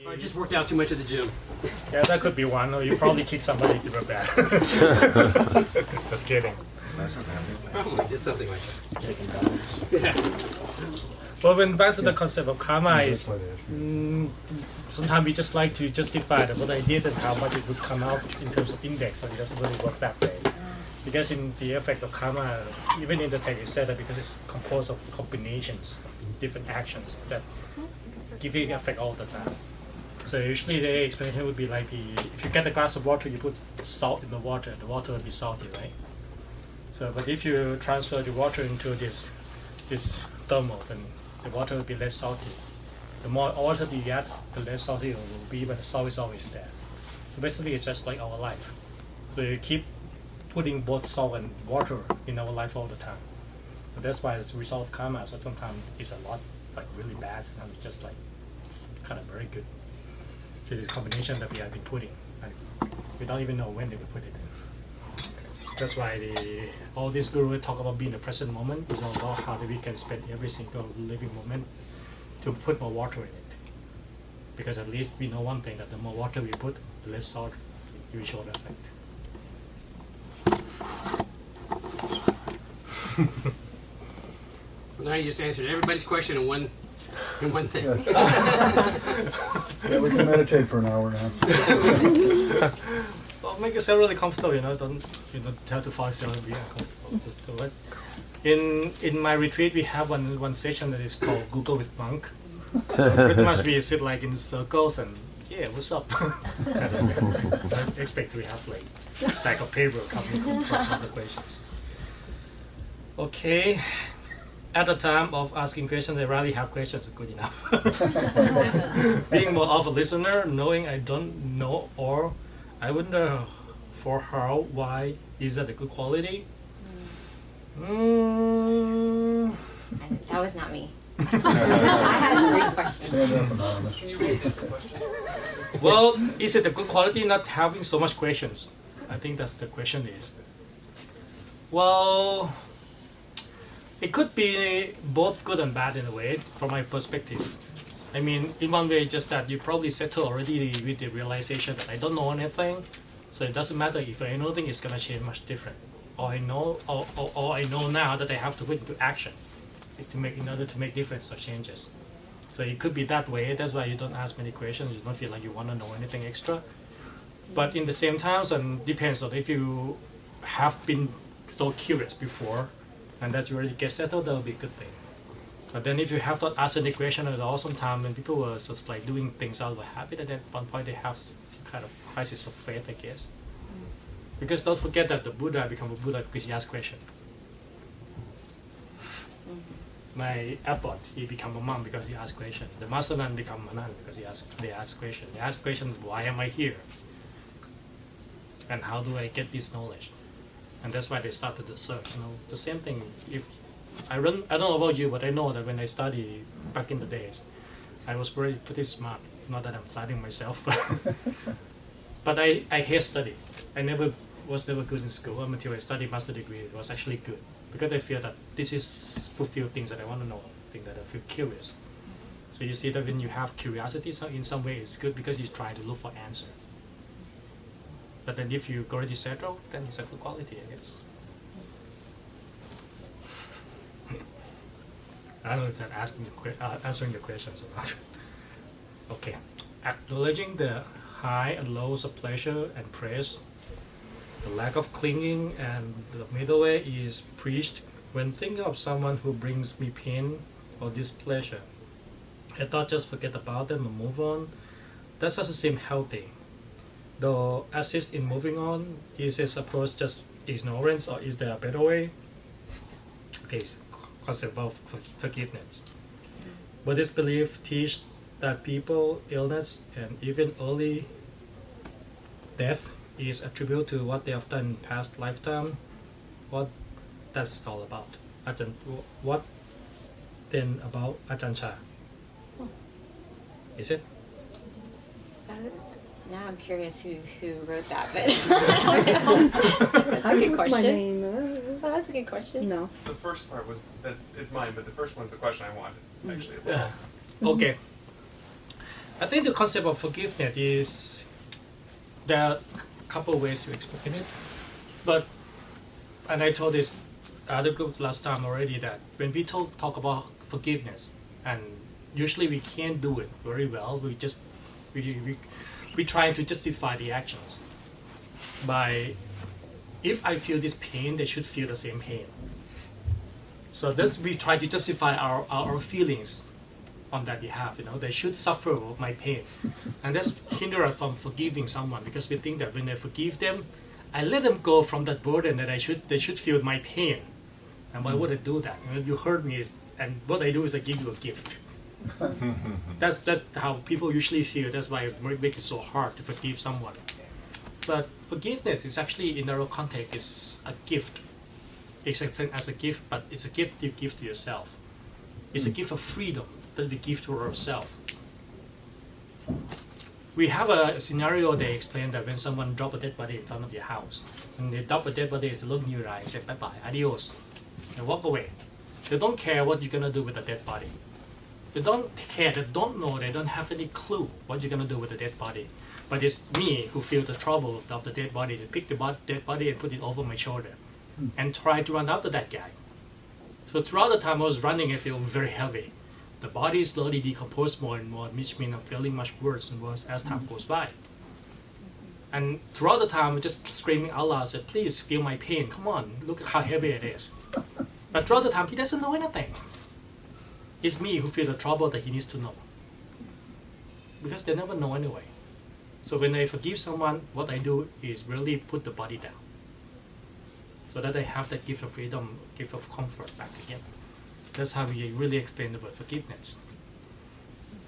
I just worked out too much at the gym. Yeah, that could be one. Or you probably kicked somebody to real bad. Just kidding. Probably did something like that. Well, when back to the concept of karma is, sometimes we just like to justify what I did and how much it would come out in terms of index, so it doesn't really work that way. Because in the effect of karma, even in the text it said that because it's composed of combinations of different actions that give it effect all the time. So usually the explanation would be like, if you get a glass of water, you put salt in the water will be salty, right? So, but if you transfer the water into this thermal, then the water will be less salty. The more water you add, the less salty it will be, but the salt is always there. So basically it's just like our life. So you keep putting both salt and water in our life all the time. So that's why it's the result of karma. So sometimes it's a lot, like really bad, and it's just like kind of very good. So this combination that we have been putting, and we don't even know when they will put it in. That's why all these gurus talk about being the present moment. It's all about how we can spend every single living moment to put more water in it. Because at least we know one thing, that the more water we put, the less salt it will show the effect. Well, now you just answered everybody's question in one thing. Yeah, we can meditate for an hour now. Well, make yourself really comfortable. Don't try to force yourself to be uncomfortable. Just do it. In my retreat, we have one session that is called Google with Monk. So pretty much we sit like in circles and what's up? Don't expect to have like a stack of paper coming across all the questions. Okay. At the time of asking questions, I rarely have questions good enough. Being more of a listener, knowing I don't know or I wonder for how, why, is that a good quality? That was not me. I had 3 questions. Can you restate the question? Well, is it a good quality not having so much questions? I think that's the question is. Well, it could be both good and bad in a way, from my perspective. I mean, in one way, just that you probably settle already with the realization that I don't know anything, so it doesn't matter if I know anything, it's gonna change much different. Or I know now that I have to put into action in order to make difference or changes. So it could be that way. That's why you don't ask many questions. You don't feel like you want to know anything extra. But in the same time, and depends on if you have been so curious before, and that you already get settled, that will be a good thing. But then if you have not asked any question at all, sometimes when people were just like doing things out of habit, and at one point they have some kind of crisis of faith, I guess. Because don't forget that the Buddha became a Buddha because he asked questions. My abbot, he became a monk because he asked questions. The master nun became a nun because they asked questions. They asked questions, why am I here? And how do I get this knowledge? And that's why they started the search. The same thing. I don't know about you, but I know that when I studied back in the days, I was pretty smart. Not that I'm flattering myself, but I hate study. I was never good in school until I studied master degree. It was actually good because I feel that this is fulfill things that I want to know, things that I feel curious. So you see that when you have curiosity, so in some way it's good because you try to look for answer. But then if you already settle, then it's a good quality, I guess. I don't know if that's answering the questions or not. Okay. Acknowledging the high and lows of pleasure and praise, the lack of clinging and the middle way is preached when thinking of someone who brings me pain or displeasure. I thought just forget about them and move on. That doesn't seem healthy. Though assist in moving on, is this approach just ignorance or is there a better way? Okay, concept of forgiveness. Buddhist belief teach that people, illness, and even early death is attributed to what they have done in past lifetime. What that's all about. What then about Ajahn Chah? Is it? Now I'm curious who wrote that, but that's a good question. My name. Oh, that's a good question. No. The first part is mine, but the first one's the question I wanted, actually. Yeah. Okay. I think the concept of forgiveness is, there are a couple of ways to explain it, but, and I told this other group last time already, that when we talk about forgiveness, and usually we can't do it very well, we try to justify the actions by, if I feel this pain, they should feel the same pain. So that's, we try to justify our feelings on that behalf. They should suffer my pain, and that's hinder us from forgiving someone, because we think that when I forgive them, I let them go from that burden that they should feel my pain. And why would I do that? You hurt me, and what I do is I give you a gift. That's how people usually feel. That's why it makes it so hard to forgive someone. But forgiveness is actually, in our context, is a gift. It's explained as a gift, but it's a gift you give to yourself. It's a gift of freedom that we give to ourselves. We have a scenario they explain that when someone drop a dead body in front of your house, and they drop a dead body, they look in your eyes, say bye bye, adios, and walk away. They don't care what you're gonna do with the dead body. They don't care, they don't know, they don't have any clue what you're gonna do with the dead body. But it's me who feel the trouble of the dead body, to pick the dead body and put it over my shoulder and try to run after that guy. So throughout the time I was running, I feel very heavy. The body slowly decomposed more and more, which means I'm feeling much worse and worse as time goes by. And throughout the time, I'm just screaming out loud, said, please feel my pain, come on, look at how heavy it is. But throughout the time, he doesn't know anything. It's me who feel the trouble that he needs to know. Because they never know anyway. So when I forgive someone, what I do is really put the body down, so that I have that gift of freedom, gift of comfort back again. That's how we really explain the word forgiveness.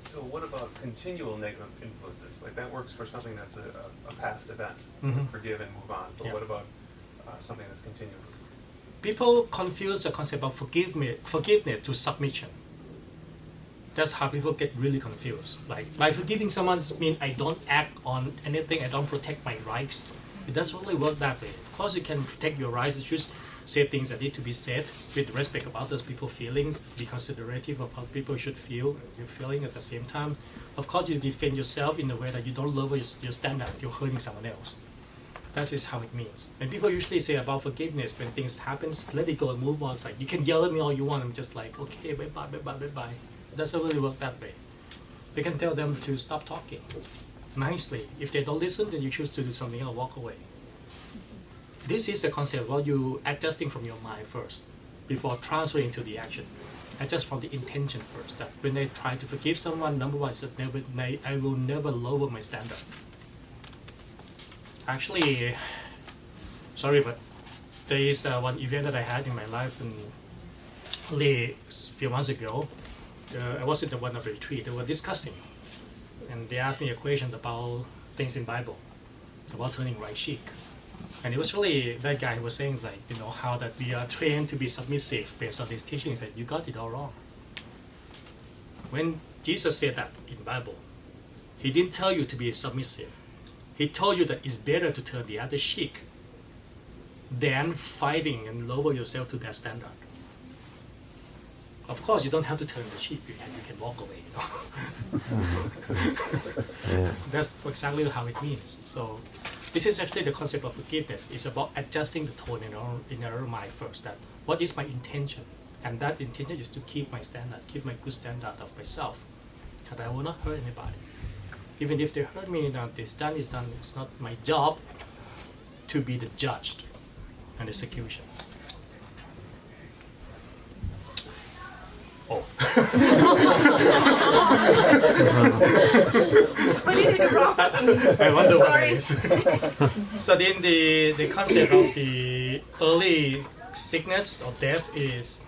So what about continual negative influences? Like that works for something that's a past event. Mm-hmm. Forgive and move on. But Yeah. what about something that's continuous? People confuse the concept of forgiveness to submission. That's how people get really confused. Like, by forgiving someone means I don't act on anything, I don't protect my rights. It doesn't really work that way. Of course you can protect your rights, you should say things that need to be said with respect of others people's feelings, be considerate of how people should feel, your feeling at the same time. Of course you defend yourself in a way that you don't lower your standard, you're hurting someone else. That is how it means. And people usually say about forgiveness, when things happen, let it go and move on. It's like, you can yell at me all you want, I'm just like, okay, bye-bye, bye-bye, bye-bye. It doesn't really work that way. We can tell them to stop talking nicely. If they don't listen, then you choose to do something else, walk away. This is the concept of you adjusting from your mind first, before transferring to the action. Adjust from the intention first. That when they try to forgive someone, number one is that I will never lower my standard. Actually, sorry, but there is one event that I had in my life, and only a few months ago. I was at one of the retreat. They were discussing, and they asked me a question about things in Bible, about turning right cheek. And it was really that guy who was saying, like, how that we are trained to be submissive based on his teachings. That you got it all wrong. When Jesus said that in Bible, he didn't tell you to be submissive. He told you that it's better to turn the other cheek than fighting and lower yourself to that standard. Of course, you don't have to turn the cheek. You can walk away. Yeah. That's exactly how it means. So this is actually the concept of forgiveness. It's about adjusting the tone in our mind first. That what is my intention? And that intention is to keep my standard, keep my good standard of myself. That I will not hurt anybody. Even if they hurt me, it's done, it's done. It's not my job to be the judge and execution. Oh. What did you do wrong? I wonder what Sorry. that is. So then the concept of the early sickness or death is,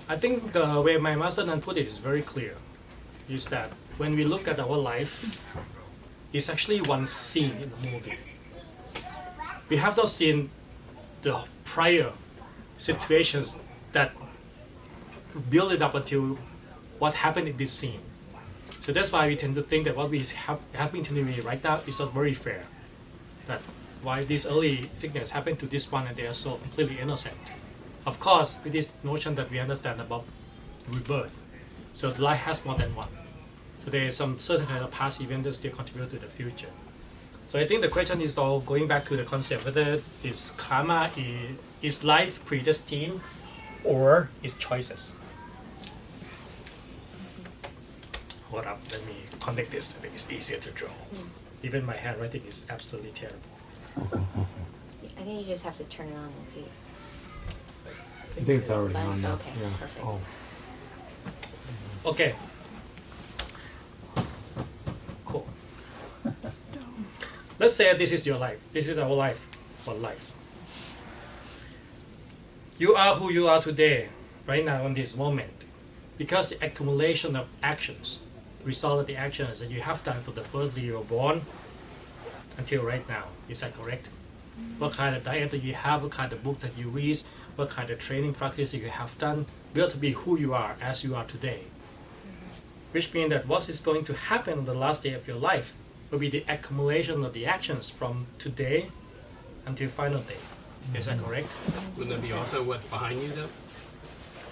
I think the way my master Nan put it is very clear, is that when we look at our life, it's actually one scene in the movie. We have not seen the prior situations that build it up until what happened in this scene. So that's why we tend to think that what we have happening to me right now is not very fair. That why this early sickness happened to this one and they are so completely innocent. Of course, with this notion that we understand about rebirth. So life has more than one. So there is some certain kind of past event that still contribute to the future. So I think the question is all going back to the concept whether is karma is life predestined or is choices. Hold up, let me connect this. I think it's easier to draw. Even my handwriting is absolutely terrible. I think you just have to turn it on and see. I think it's already Fine. on now. Okay, Yeah. perfect. Oh. Okay. Cool. Let's say this is your life. This is our life for life. You are who you are today, right now in this moment, because the accumulation of actions, result of the actions that you have done from the first day you were born until right now. Is that correct? What kind of diet that you have, what kind of books that you read, what kind of training practice that you have done, will to be who you are as you are today. Which means that what is going to happen on the last day of your life will be the accumulation of the actions from today until final day. Is that correct? Wouldn't that be also what's behind you though?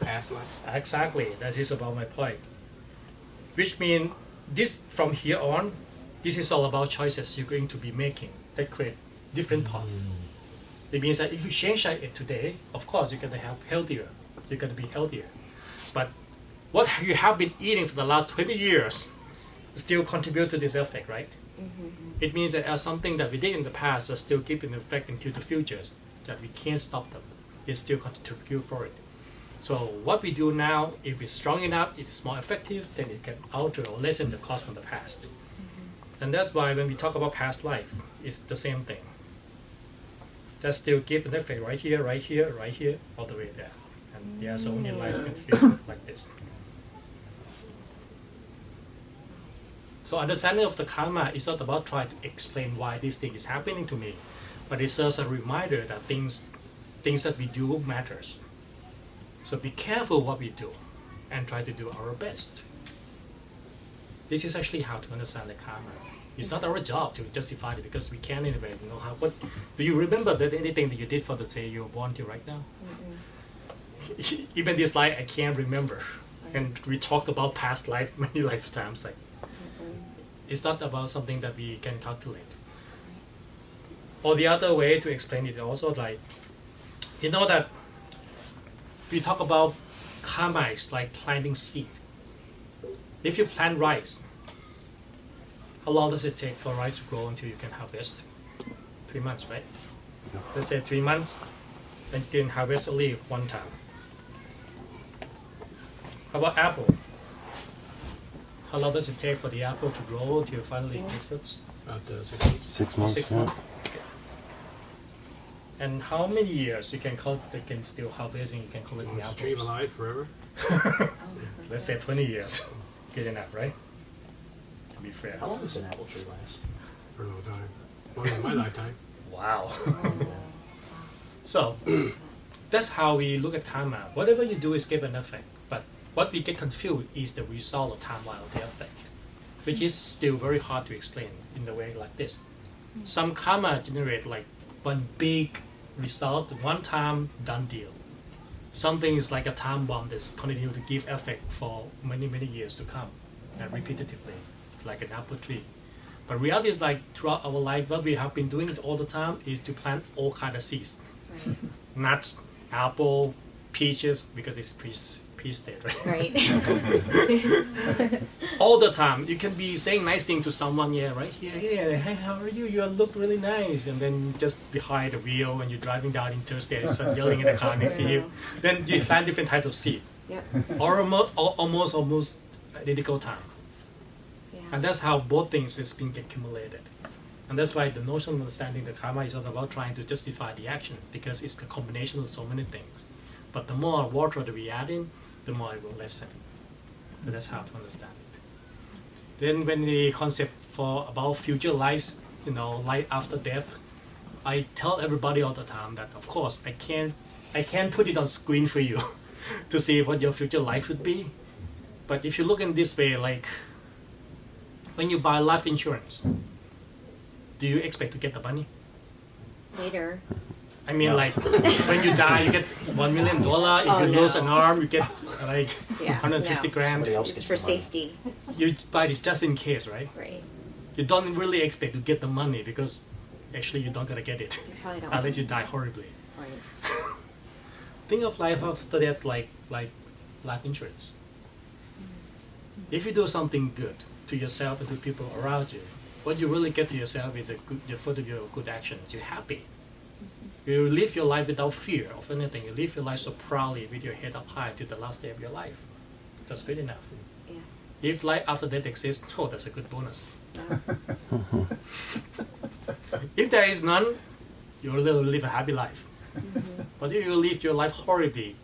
Past lives? Exactly, that is about my point. Which means this from here on, this is all about choices you're going to be making that create different path. It means that if you change it today, of course you're gonna have healthier, you're gonna be healthier. But what you have been eating for the last 20 years still contribute to this effect, right? It means that as something that we did in the past that still keep an effect into the futures, that we can't stop them. It still contribute for it. So what we do now, if it's strong enough, it is more effective, then it can alter or lessen the cost from the past. And that's why when we talk about past life, it's the same thing. That still give an effect right here, right here, right here, all the way there. And there's only life in the future like this. So understanding of the karma is not about trying to explain why this thing is happening to me, but it serves a reminder that things that we do matters. So be careful what we do and try to do our best. This is actually how to understand the karma. It's not our job to justify it because we can't anyway. You know how? What do you remember that anything that you did for the day you were born to right now? Even this life I can't remember. And we talked about past life many lifetimes. Like it's not about something that we can calculate. Or the other way to explain it is also like, you know that we talk about karma is like planting seed. If you plant rice, how long does it take for rice to grow until you can harvest? 3 months, right? Let's say 3 months, and you can harvest a leaf one time. How about apple? How long does it take for the apple to grow until finally it fruits? About 6 months. 6 months. 6 yeah. months. Okay. And how many years you can still harvest and you can collect the Is the tree apples? alive forever? Let's say 20 years. Good enough, right? To be fair. How long does an apple tree last? For a long time. Longer than my lifetime. Wow. So that's how we look at karma. Whatever you do is give an effect, but what we get confused is the result or timeline of the effect, which is still very hard to explain in the way like this. Some karma generate like one big result, one time done deal. Something is like a time bomb that's continue to give effect for many, many years to come and repetitively, like an apple tree. But reality is like throughout our life, what we have been doing all the time is to plant all kind of seeds. Nuts, apple, peaches, because it's pre-state, right? Right. All the time, you can be saying nice things to someone, yeah, right here, hey, how are you? You look really nice. And then just behind the wheel when you're driving down interstate, start yelling in the car next to you. Then you plant different types of seed. Yep. Or almost identical time. Yeah. And that's how both things is being accumulated. And that's why the notion of understanding the karma is not about trying to justify the action, because it's a combination of so many things. But the more water that we add in, the more it will lessen. So that's how to understand it. Then when the concept for about future lives, life after death, I tell everybody all the time that of course I can't put it on screen for you to see what your future life would be. But if you look in this way, like when you buy life insurance, do you expect to get the money? Later. I mean, like when you die, you get $1 million. If Oh, you lose no. an arm, you get like Yeah, 150 no. grand. Somebody else It's gets for the money. safety. you buy it just in case, right? Right. You don't really expect to get the money because actually you don't gonna get it You probably don't. unless you die horribly. Right. Think of life after that like life insurance. If you do something good to yourself and to people around you, what you really get to yourself is the fruit of your good actions. You're happy. You live your life without fear of anything. You live your life so proudly with your head up high to the last day of your life. That's good enough. Yeah. If life after death exists, oh, that's a good bonus. If there is none, you will live a happy life. But if you live your life horribly,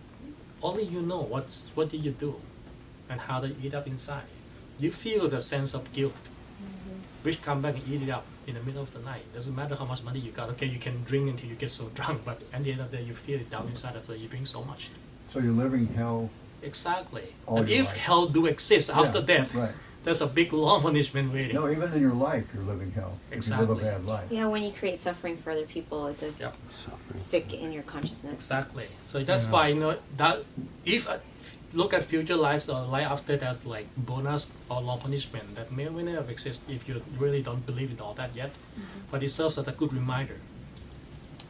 only you know what did you do and how did you eat up inside. You feel the sense of guilt, which come back and eat it up in the middle of the night. Doesn't matter how much money you got. Okay, you can drink until you get so drunk, but at the end of the day, you feel it down inside after you drink so much. So you're living hell. Exactly. All And your if life. hell do exist after Yeah, death, right. there's a big long punishment waiting. No, even in your life, you're living hell. If you live Exactly. a bad life. Yeah, when you create suffering for other people, it does Yep. stick in your consciousness. Exactly. So that's why that if look at future lives or life after that's like bonus or long punishment that may or may not exist if you really don't believe in all that yet, but it serves as a good reminder.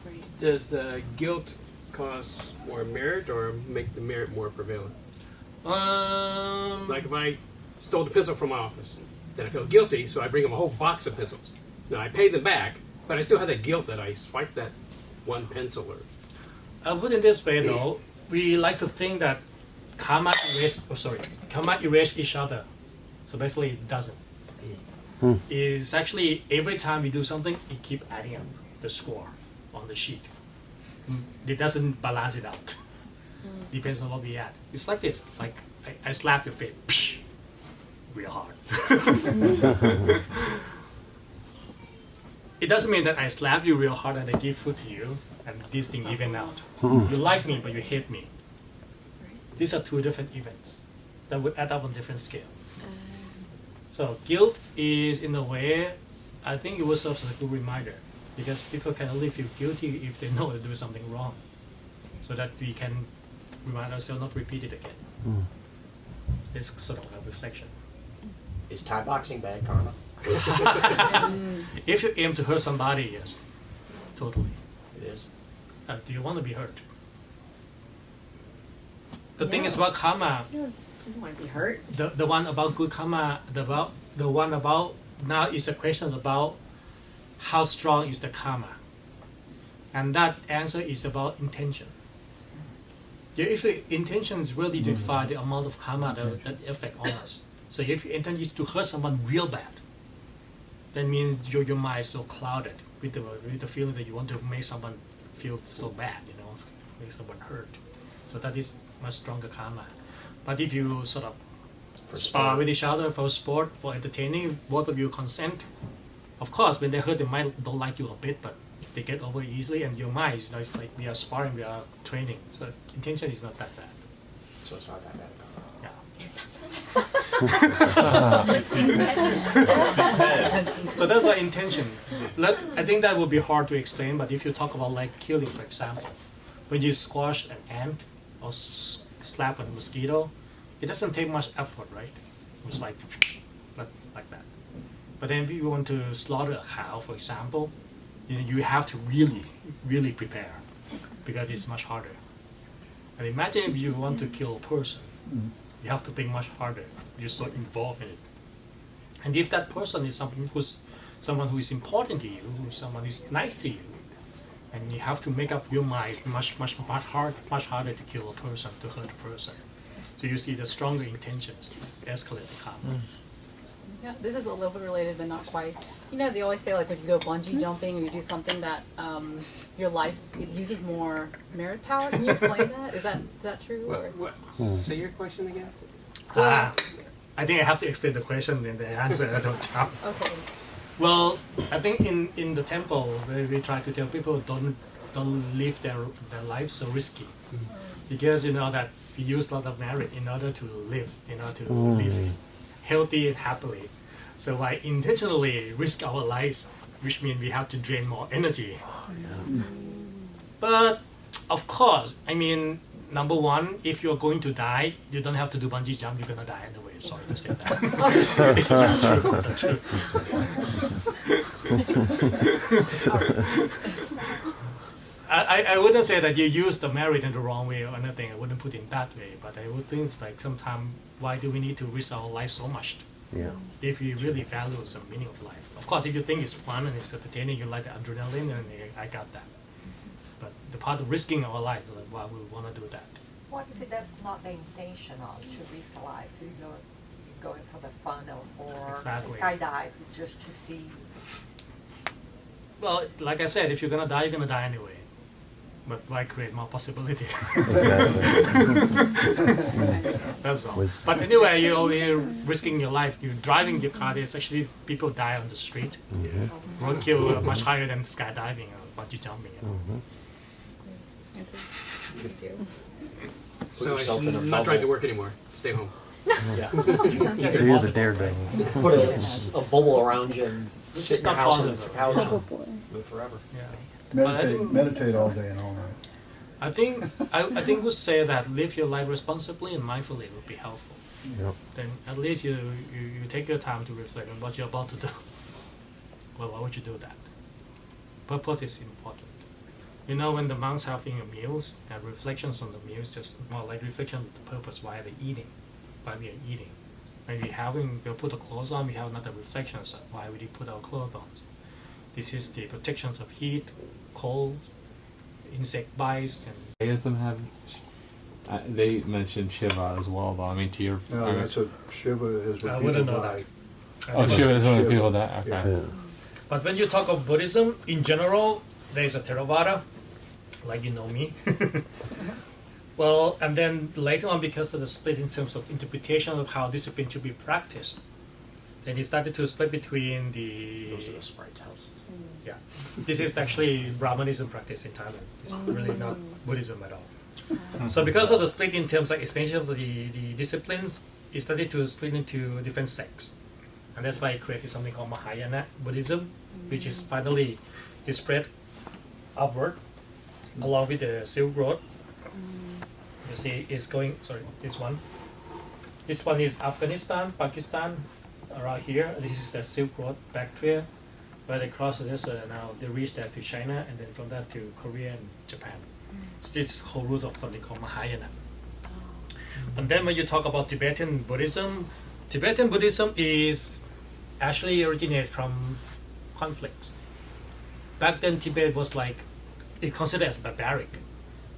Right. Does the guilt cause more merit or make the merit more prevalent? Like if I stole the pencil from my office, then I feel guilty, so I bring them a whole box of pencils. Now I pay them back, but I still have that guilt that I swiped that one pencil. Or I'll put it this way though, we like to think that karma erase each other. So basically it doesn't. It's actually every time we do something, it keep adding up the score on the sheet. It doesn't balance it out. Depends on what we add. It's like this, like I slap your face, psh, real hard. It doesn't mean that I slap you real hard and I give food to you and this thing even out. You like me, but you hate me. These are two different events that would add up on different scale. So guilt is, in a way, I think it will serve as a good reminder because people can only feel guilty if they know they're doing something wrong, so that we can remind ourselves not to repeat it again. It's sort of a reflection. Is Thai boxing bad karma? If you aim to hurt somebody, yes, totally. It is. Do you want to be hurt? The thing is about karma. You don't want to be hurt. The one about good karma, the one about now is a question about how strong is the karma, and that answer is about intention. Yeah, if your intention is really to define the amount of karma that affect on us. So if your intention is to hurt someone real bad, that means your mind is so clouded with the feeling that you want to make someone feel so bad, make someone hurt. So that is much stronger karma. But if you sort of spar with each other for sport, for entertaining, both of you consent, of course, when they hurt, they might don't like you a bit, but they get over it easily, and your mind, it's like we are sparring, we are training. So intention is not that bad. So it's not that bad karma. So that's why intention. I think that would be hard to explain, but if you talk about like killing, for example, when you squash an ant or slap a mosquito, it doesn't take much effort, right? It's like that. But then if you want to slaughter a cow, for example, you have to really, really prepare because it's much harder. And imagine if you want to kill a person, you have to think much harder. You're so involved in it. And if that person is someone who is important to you, someone who is nice to you, and you have to make up your mind much harder to kill a person, to hurt a person. So you see the stronger intentions escalate the karma. Yeah, this is a little bit related, but not quite. They always say like if you go bungee jumping or you do something that your life it uses more merit power. Can you explain that? Is that true? Or? what? Say your question again. I think I have to explain the question and the answer at the top. Okay. Well, I think in the temple we try to tell people don't live their life so risky, because that we use a lot of merit in order to live, live healthy and happily. So I intentionally risk our lives, which means we have to drain more energy. But of course, number one, if you're going to die, you don't have to do bungee jump. You're gonna die anyway. Sorry to say that. It's not true. It's not true. I wouldn't say that you use the merit in the wrong way or anything. I wouldn't put it in that way. But I would think it's like sometimes, why do we need to risk our life so much? Yeah. If you really value some meaning of life. Of course, if you think it's fun and it's entertaining, you like the adrenaline, and I got that. But the part of risking our life, like why we want to do that. What if that's not the intention of to risk a life? You're going for the fun or for Exactly. skydive just to see. Well, like I said, if you're gonna die, you're gonna die anyway. But why create more possibility? That's all. But anyway, you're risking your life. You're driving your car. There's actually people die on the street. Roadkill much higher than skydiving or bungee jumping. You know? So I yourself in a should not drive to bubble. work anymore. Stay home. Yeah. That's So you're the impossible. daredevil. Put a bubble around you and This sit is in your not house and positive. couch Oh, and boy. live forever. Yeah. Meditate all day and all night. I think would say that live your life responsibly and mindfully would be helpful. Yep. Then at least you take your time to reflect on what you're about to do. Well, why would you do that? Purpose is important. You know, when the monks having a meals and reflections on the meals, just more like reflection of the purpose, why are they eating, why we are eating. When we put the clothes on, we have another reflections of why we put our clothes on. This is the protections of heat, cold, insect bites, and Buddhism have. They mentioned Shiva as well, though. I mean, to your. No, that's what Shiva is I when wouldn't people know die. that. Oh, Shiva is one of the Shiva. people that. Okay. Yeah. But when you talk of Buddhism in general, there is a Theravada, like you know me. Well, and then later on, because of the split in terms of interpretation of how discipline should be practiced, then he started to split between the. Those are the sprites' house. Yeah, this is actually Brahmanism practice in Thailand. It's really not Buddhism at all. So because of the split in terms of expansion of the disciplines, it started to split into different sects. And that's why it created something called Mahayana Buddhism, which is finally it spread upward along with the Silk Road. You see, it's going, sorry, this one. This one is Afghanistan, Pakistan, around here. This is the Silk Road back there. Where they cross this, now they reach there to China, and then from that to Korea and Japan. So this whole route of something called Mahayana. And then when you talk about Tibetan Buddhism is actually originated from conflicts. Back then, Tibet was like, it considered as barbaric,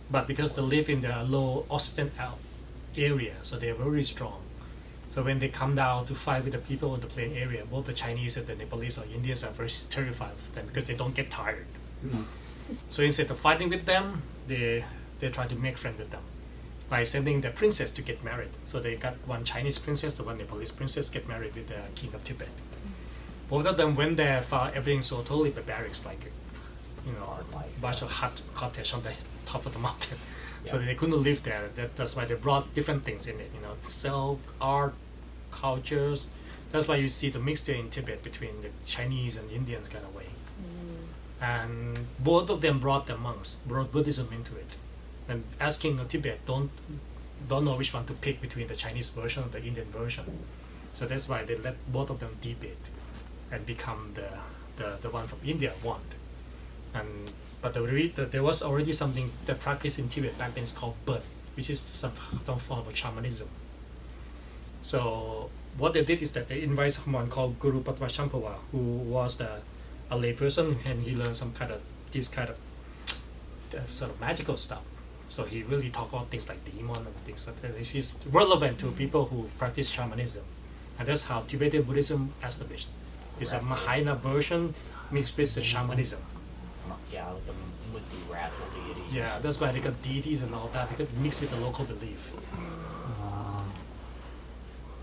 but because they live in the low occidental area, so they are very strong. So when they come down to fight with the people in the plain area, both the Chinese and the Nepalese or Indians are very terrified of them because they don't get tired. So instead of fighting with them, they try to make friends with them by sending the princess to get married. So they got one Chinese princess, the one Nepalese princess get married with the king of Tibet. Both of them went there, found everything so totally barbaric, like, you know, a bunch of cottage on the top of the mountain. So they couldn't live there. That's why they brought different things in it, you know, silk, art, cultures. That's why you see the mixture in Tibet between the Chinese and Indians kind of way. And both of them brought the monks, brought Buddhism into it. And asking Tibet, don't know which one to pick between the Chinese version or the Indian version. So that's why they let both of them debate and become the one from India won. But there was already something that practiced in Tibet back then is called birth, which is some form of shamanism. So what they did is that they invited someone called Guru Patmashampawa, who was a lay person, and he learned this kind of sort of magical stuff. So he really talked about things like demon and things like that. This is relevant to people who practice shamanism, and that's how Tibetan Buddhism established. It's a Mahayana version mixed with the shamanism. Yeah, with the wrathful deities. Yeah, that's why they got deities and all that, because it mixed with the local belief.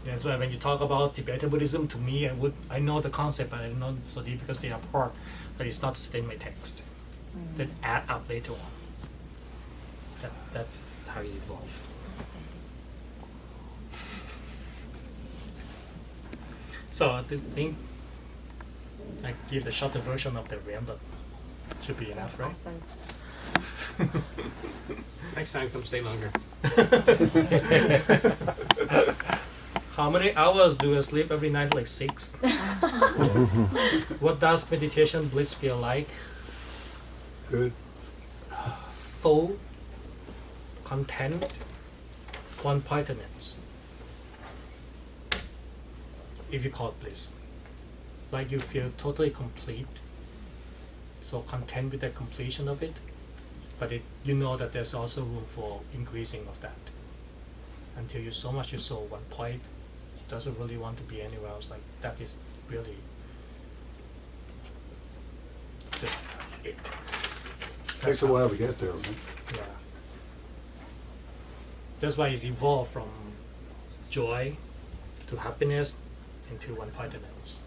Yeah, that's why when you talk about Tibetan Buddhism, to me, I know the concept, but I don't know so deep because they are part, but it's not in my text. That add up later on. That's how it evolved. So I think I give the shorter version of the realm, but should be enough, right? Awesome. Next time, come stay longer. How many hours do you sleep every night? Like 6. What does meditation bliss feel like? Good. Full, content, one-pointedness. If you call it bliss, like you feel totally complete, so content with the completion of it, but you know that there's also room for increasing of that. Until you so much you saw one point, doesn't really want to be anywhere else. Like that is really just it. Takes a while to get there, right? Yeah. That's why it's evolved from joy to happiness into one-pointedness.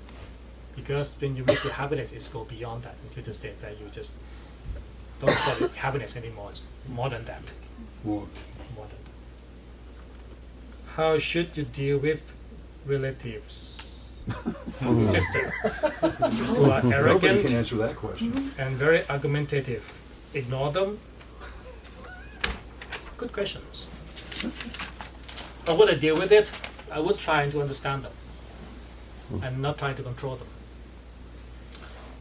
Because when you reach the happiness, it's go beyond that into the state where you just don't call it happiness anymore. It's more than that. More. More than that. How should you deal with relatives, sister, who are Nobody arrogant can answer that question. and very argumentative? Ignore them? Good questions. How would I deal with it? I would try to understand them and not try to control them.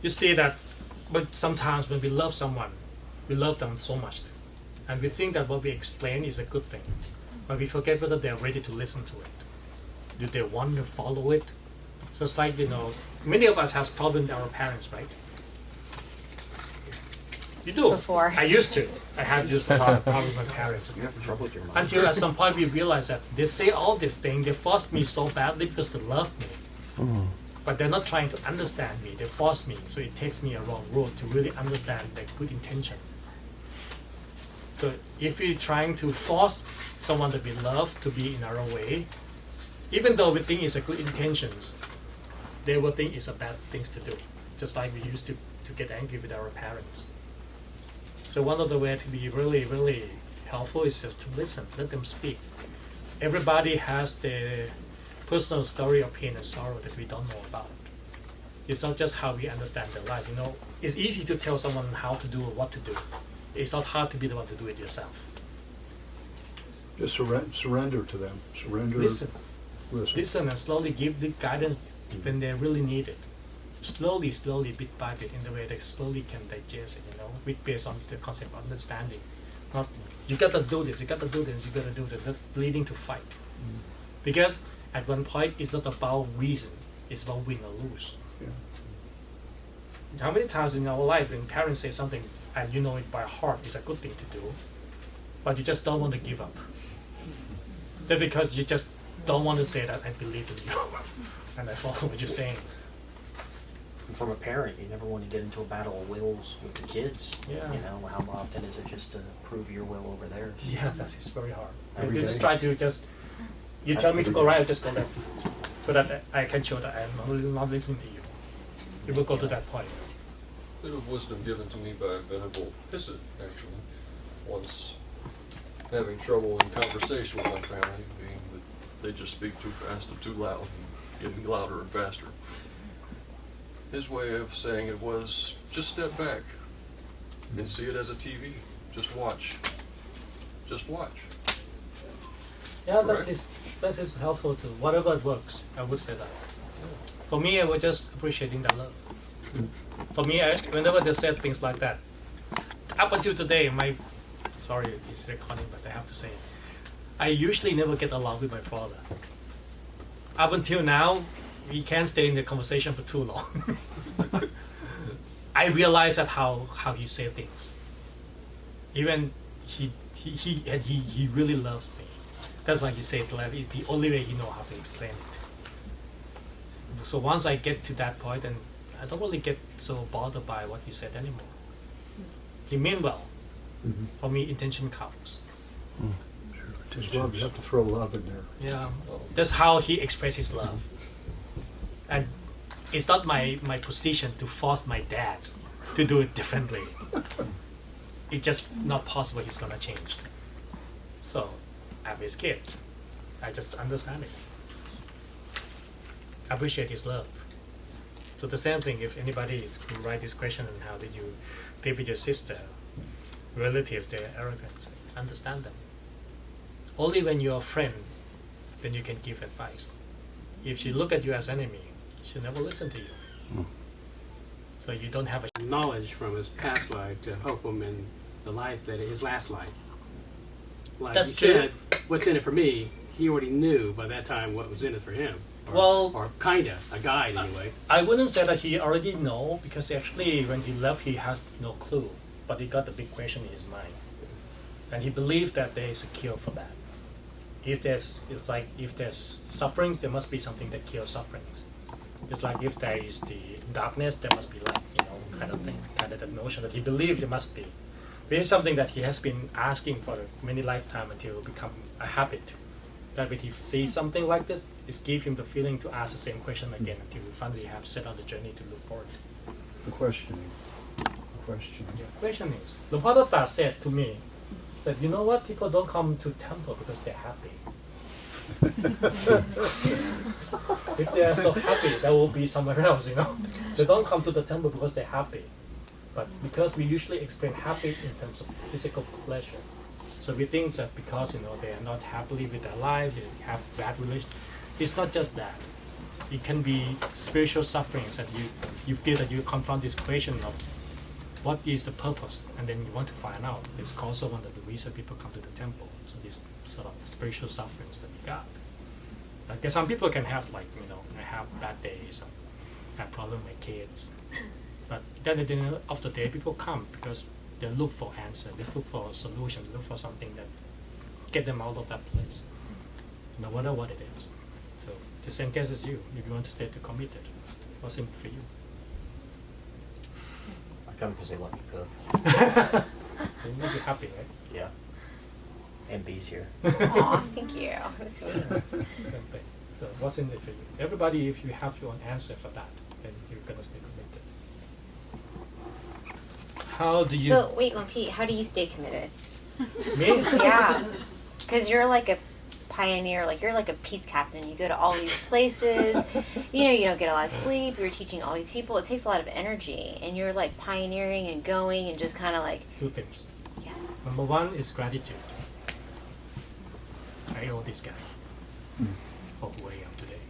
You see that, but sometimes when we love someone, we love them so much, and we think that what we explain is a good thing, but we forget whether they're ready to listen to it. Do they want to follow it? Just like, many of us has problems with our parents, right? You do. Before. I used to. I had this problem with my parents. You have trouble with your mind. Until at some point we realize that they say all these things, they force me so badly because they love me. But they're not trying to understand me, they force me, so it takes me a wrong road to really understand their good intention. So if you're trying to force someone that we love to be in our own way, even though we think it's a good intentions, they will think it's a bad things to do. Just like we used to get angry with our parents. So one of the ways to be really, really helpful is just to listen, let them speak. Everybody has their personal story of pain and sorrow that we don't know about. It's not just how we understand their life. It's easy to tell someone how to do or what to do. It's not hard to be the one to do it yourself. Just surrender to them. Surrender. Listen Listen. and slowly give the guidance when they really need it. Slowly, bit by bit, in the way they slowly can digest it, based on the concept of understanding. Not, you gotta do this, you gotta do this, you gotta do this. That's leading to fight. Because at one point, it's not about reason, it's about win or lose. Yeah. How many times in our life when parents say something and you know it by heart is a good thing to do, but you just don't want to give up. That's because you just don't want to say that I believe in you and I follow what you're saying. And from a parent, you never want to get into a battle of wills with the kids. Yeah. How often is it just to prove your will over theirs? Yeah, it's very hard. Every You day. just try to you tell me to go right, I just go left, so that I can show that I'm not listening to you. It will go to that point. Bit of wisdom given to me by Venerable Pasura, actually, once having trouble in conversation with my family, being that they just speak too fast and too loud and getting louder and faster. His way of saying it was, just step back and see it as a TV. Just watch. Just watch. Yeah, Correct. that is helpful too. Whatever it works, I would say that. For me, I was just appreciating that love. For me, whenever they said things like that, up until today, sorry, it's recording, but I have to say it. I usually never get along with my father. Up until now, we can't stay in the conversation for too long. I realize that how he say things. Even he really loves me. That's why he said love is the only way he know how to explain it. So once I get to that point, then I don't really get so bothered by what he said anymore. He meant well. For me, intention counts. Just love. You have to throw love in there. Yeah, that's how he expressed his love. And it's not my position to force my dad to do it differently. It's just not possible he's gonna change. So I'm his kid. I just understand it. I appreciate his love. So the same thing, if anybody is write this question on how did you live with your sister, relatives, they're arrogant. understand them. Only when you're a friend, then you can give advice. If she look at you as enemy, she'll never listen to you. So you don't have a knowledge from his past life to help him in the life that his last life. Like That's you true. said, what's in it for me, he already knew by that time what was in it for him. Well- or kinda, a guide anyway. I wouldn't say that he already know, because actually when he left he has no clue, but he got the big question in his mind, and he believed that there is a cure for that. If there's sufferings, there must be something that cures sufferings. It's like if there is the darkness, there must be light, kind of thing, kind of that notion that he believed there must be. But it's something that he has been asking for many lifetimes until it become a habit. That when he sees something like this, it gives him the feeling to ask the same question again until we finally have set on the journey to look forward. The questioning. The question is, the Buddha said to me, that you know what, people don't come to temple because they're happy. If they are so happy, they will be somewhere else, They don't come to the temple because they're happy. But because we usually experience happy in terms of physical pleasure. So we think that because they are not happily with their lives, they have bad relations. It's not just that. It can be spiritual sufferings that you feel that you confront this question of what is the purpose, and then you want to find out. It's also one of the reasons people come to the temple. So these sort of spiritual sufferings that we got. Like some people can have I have bad days, I have problem with my kids. But then at the end of the day, people come because they look for answer, they look for a solution, they look for something that get them out of that place, no matter what it is. So the same case as you, if you want to stay committed, what's in for you? I come because they let me cook. So you may be happy, right? Yeah. And B's here. Aw, thank you. That's sweet. Same thing. So what's in it for you? Everybody, if you have your own answer for that, then you're gonna stay committed. How do you? So wait, Pete, how do you stay committed? Me? Yeah, because you're like a pioneer, like you're like a peace captain. You go to all these places, you don't get a lot of sleep. You're teaching all these people. It takes a lot of energy, and you're like pioneering and going and just kind of like. Two things. Yeah. Number one is gratitude. I owe this guy for who I am today.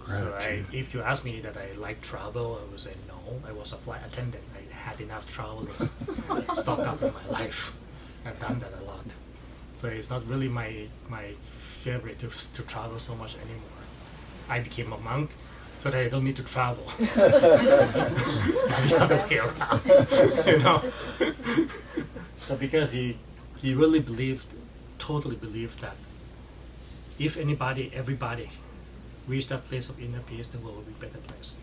So if you ask me that I like travel, I would say no. I was a flight attendant. I had enough traveling stocked up in my life. I've done that a lot. So it's not really my favorite to travel so much anymore. I became a monk so that I don't need to travel. The other way around, So because he really totally believed that if everybody reach that place of inner peace, the world will be a better place.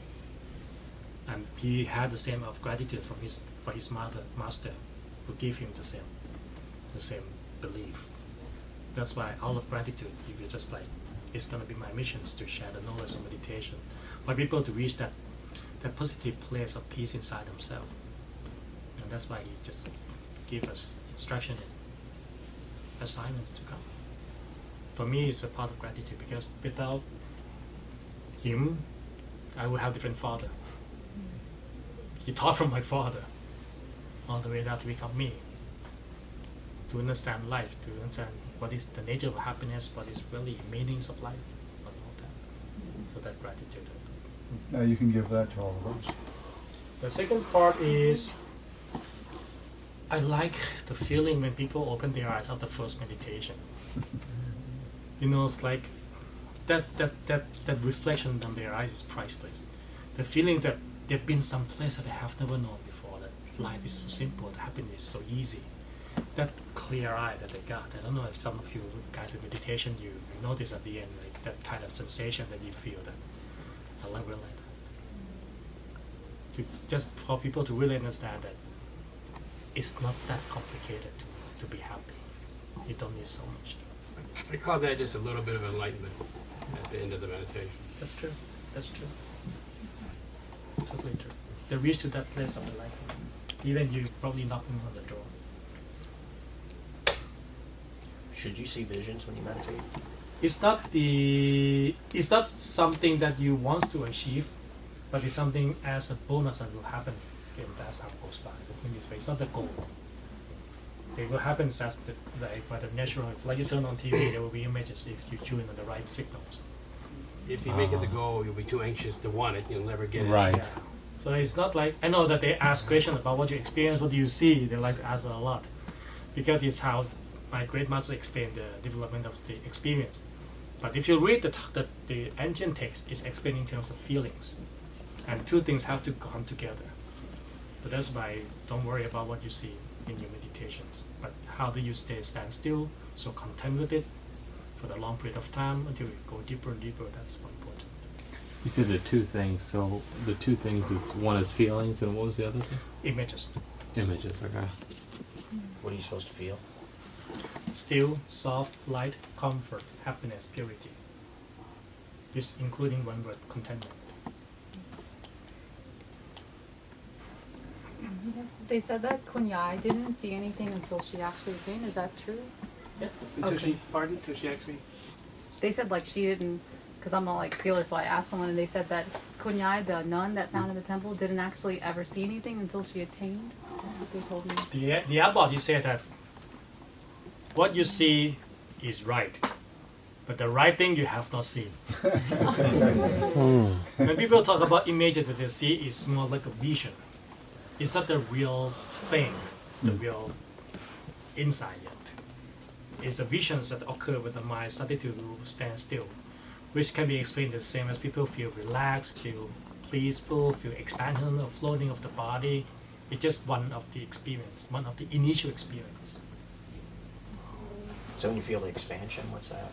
And he had the same of gratitude for his master, who gave him the same belief. That's why out of gratitude, if you're just like, it's gonna be my mission is to share the knowledge of meditation, for people to reach that positive place of peace inside themselves. And that's why he just gave us instruction and assignments to come. For me, it's a part of gratitude because without him, I would have different father. He taught from my father all the way down to become me. To understand life, to understand what is the nature of happiness, what is really meanings of life, and all that. So that gratitude. Now you can give that to all of us. The second part is I like the feeling when people open their eyes after first meditation. It's like that reflection on their eyes is priceless. The feeling that they've been someplace that they have never known before, that life is so simple, that happiness is so easy. That clear eye that they got. I don't know if some of you guided meditation, you notice at the end, like that kind of sensation that you feel that I like really that. Just for people to really understand that it's not that complicated to be happy. You don't need so much. I call that just a little bit of enlightenment at the end of the meditation. That's true. That's true. Totally true. They reach to that place of enlightenment. Even you probably knocking on the door. Should you see visions when you meditate? It's not something that you want to achieve, but it's something as a bonus that will happen as time goes by. It's not the goal. It will happen just like by the natural. If like you turn on TV, there will be images if you tune in the right signals. If you make it the goal, you'll be too anxious to want it. You'll never get it. Right. Yeah. So it's not like, I know that they ask questions about what you experience, what do you see. They like to ask that a lot, because it's how my great master explained the development of the experience. But if you read the ancient text, it's explaining in terms of feelings, and two things have to come together. So that's why don't worry about what you see in your meditations, but how do you stand still, so content with it for the long period of time until you go deeper and deeper. That's more important. You said the two things. So the two things is one is feelings, and what was the other thing? Images. Images. Okay. What are you supposed to feel? Still, soft, light, comfort, happiness, purity. This including one word, contentment. They said that Kunyai didn't see anything until she actually attained. Is that true? Yeah. Until Okay. until she actually. They said like she didn't, because I'm not like feeler, so I asked someone and they said that Kunyai, the nun that founded the temple, didn't actually ever see anything until she attained. That's what they told me. The abbot, he said that what you see is right, but the right thing you have not seen. When people talk about images that they see, it's more like a vision. It's not the real thing, the real insight yet. It's the visions that occur when the mind started to stand still, which can be explained the same as people feel relaxed, feel peaceful, feel expansion or floating of the body. It's just one of the experience, one of the initial experience. So when you feel the expansion, what's that?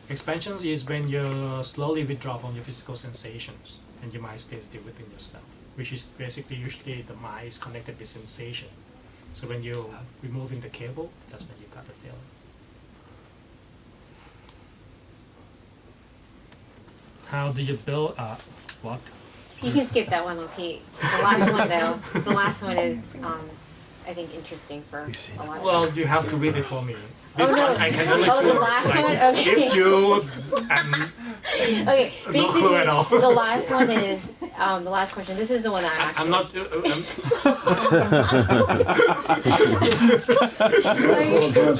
Expansions is when you slowly withdraw from your physical sensations and your mind stays still within yourself, which is basically usually the mind is connected with sensation. So when you're removing the cable, that's when you got the feeling. How do you build what? You can skip that one, Pete. The last one, though, the last one is, I think, interesting for a lot of Well, you have to read it for me. This no. one I can only Oh, the do, last like, one? Okay. If you Okay, No clue at all. basically, the last one is, the last question. This is the one that I'm I'm actually...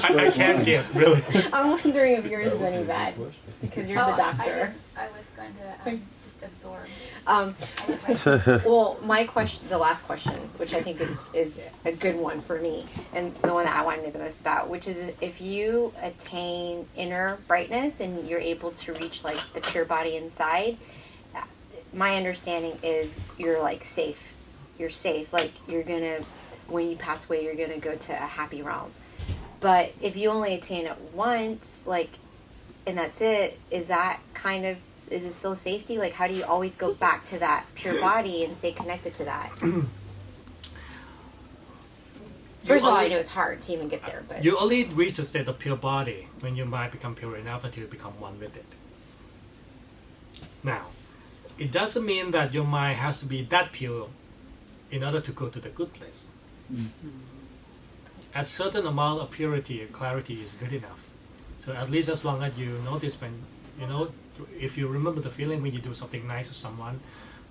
not. I can't guess really. I'm wondering if yours is any bad, because you're the doctor. I was going to just absorb. Well, my question, the last question, which I think is a good one for me, and the one that I want to know the most about, which is if you attain inner brightness and you're able to reach like the pure body inside, my understanding is you're like safe. You're safe. Like you're gonna, when you pass away, you're gonna go to a happy realm. But if you only attain it once, like, and that's it, is that kind of, is it still safety? Like, how do you always go back to that pure body and stay connected to that? First of all, I know it's hard to even get there, but You only reach the state of pure body when your mind become pure enough until you become one with it. Now, it doesn't mean that your mind has to be that pure in order to go to the good place. A certain amount of purity and clarity is good enough. So at least as long as you notice when, you know, if you remember the feeling when you do something nice to someone,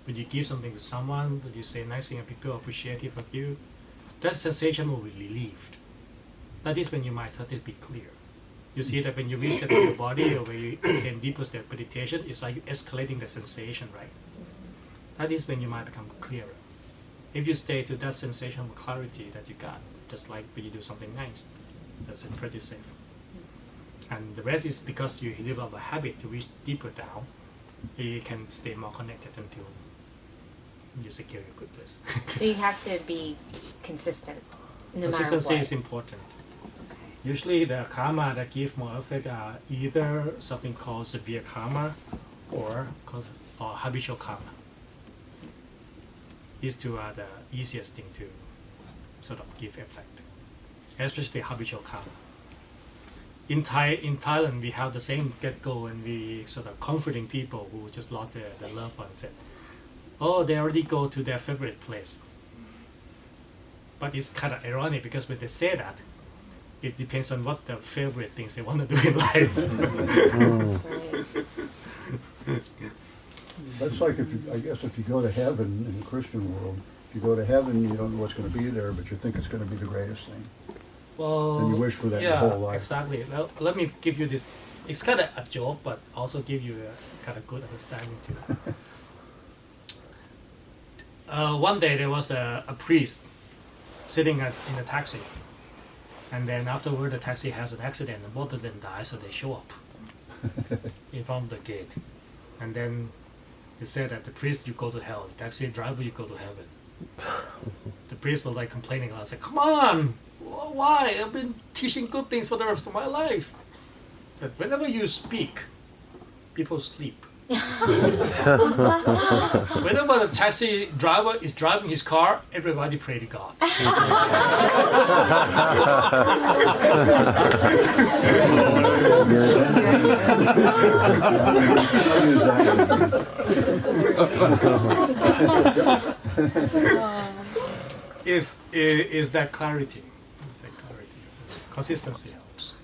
when you give something to someone, when you say nice thing and people are appreciative of you, that sensation will be relieved. That is when your mind started to be clear. You see that when you reach that pure body or when you can deeper state of meditation, it's like you're escalating the sensation, right? That is when your mind becomes clearer. If you stay to that sensation of clarity that you got, just like when you do something nice, that's pretty safe. And the rest is because you develop a habit to reach deeper down, you can stay more connected until you secure your good place. so you have to be consistent, no Consistency matter is what. important. Usually the karma that give more effect are either something called severe karma or habitual karma. These two are the easiest thing to sort of give effect, especially habitual karma. In Thailand, we have the same get-go, and we sort of comforting people who just lost their loved ones. Said, oh, they already go to their favorite place. But it's kind of ironic because when they say that, it depends on what the favorite things they want to do in life. That's like if you, I guess if you go to heaven in the Christian world, if you go to heaven, you don't know what's going to be there, but you think it's going to be the greatest thing. Well, And you wish for that your yeah, whole life. exactly. Well, let me give you this. It's kind of a joke, but also give you a kind of good understanding too. One day there was a priest sitting in a taxi, and then afterward the taxi has an accident and both of them die, so they show up in front of the gate, and then it said that the priest, you go to hell, the taxi driver, you go to heaven. The priest was like complaining. I was like, come on, why? I've been teaching good things for the rest of my life. He said, whenever you speak, people sleep. Whenever the taxi driver is driving his car, everybody pray to God. Is that clarity? Is that clarity? Consistency helps.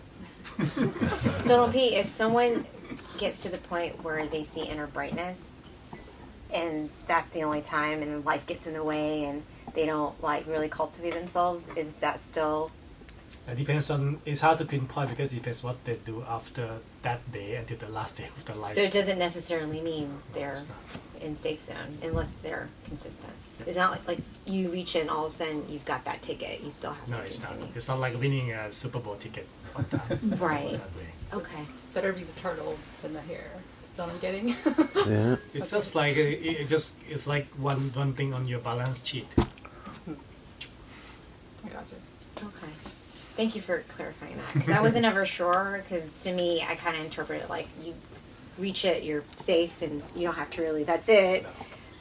So, P, if someone gets to the point where they see inner brightness, and that's the only time, and life gets in the way, and they don't like really cultivate themselves, is that still? It depends on. It's hard to pinpoint because it depends what they do after that day until the last day of their life. So it doesn't necessarily mean they're It's not. in safe zone unless they're consistent. It's not like you reach in, all of a sudden you've got that ticket. You still have No, to it's not. continue. It's not like winning a Super Bowl ticket one time. Right. That way. Okay. Better be the turtle than the hare. Know what I'm getting? Yeah. It's just like it's like one thing on your balance sheet. I gotcha. Okay. Thank you for clarifying that, because I wasn't ever sure, because to me, I kind of interpret it like you reach it, you're safe, and you don't have to really, that's it.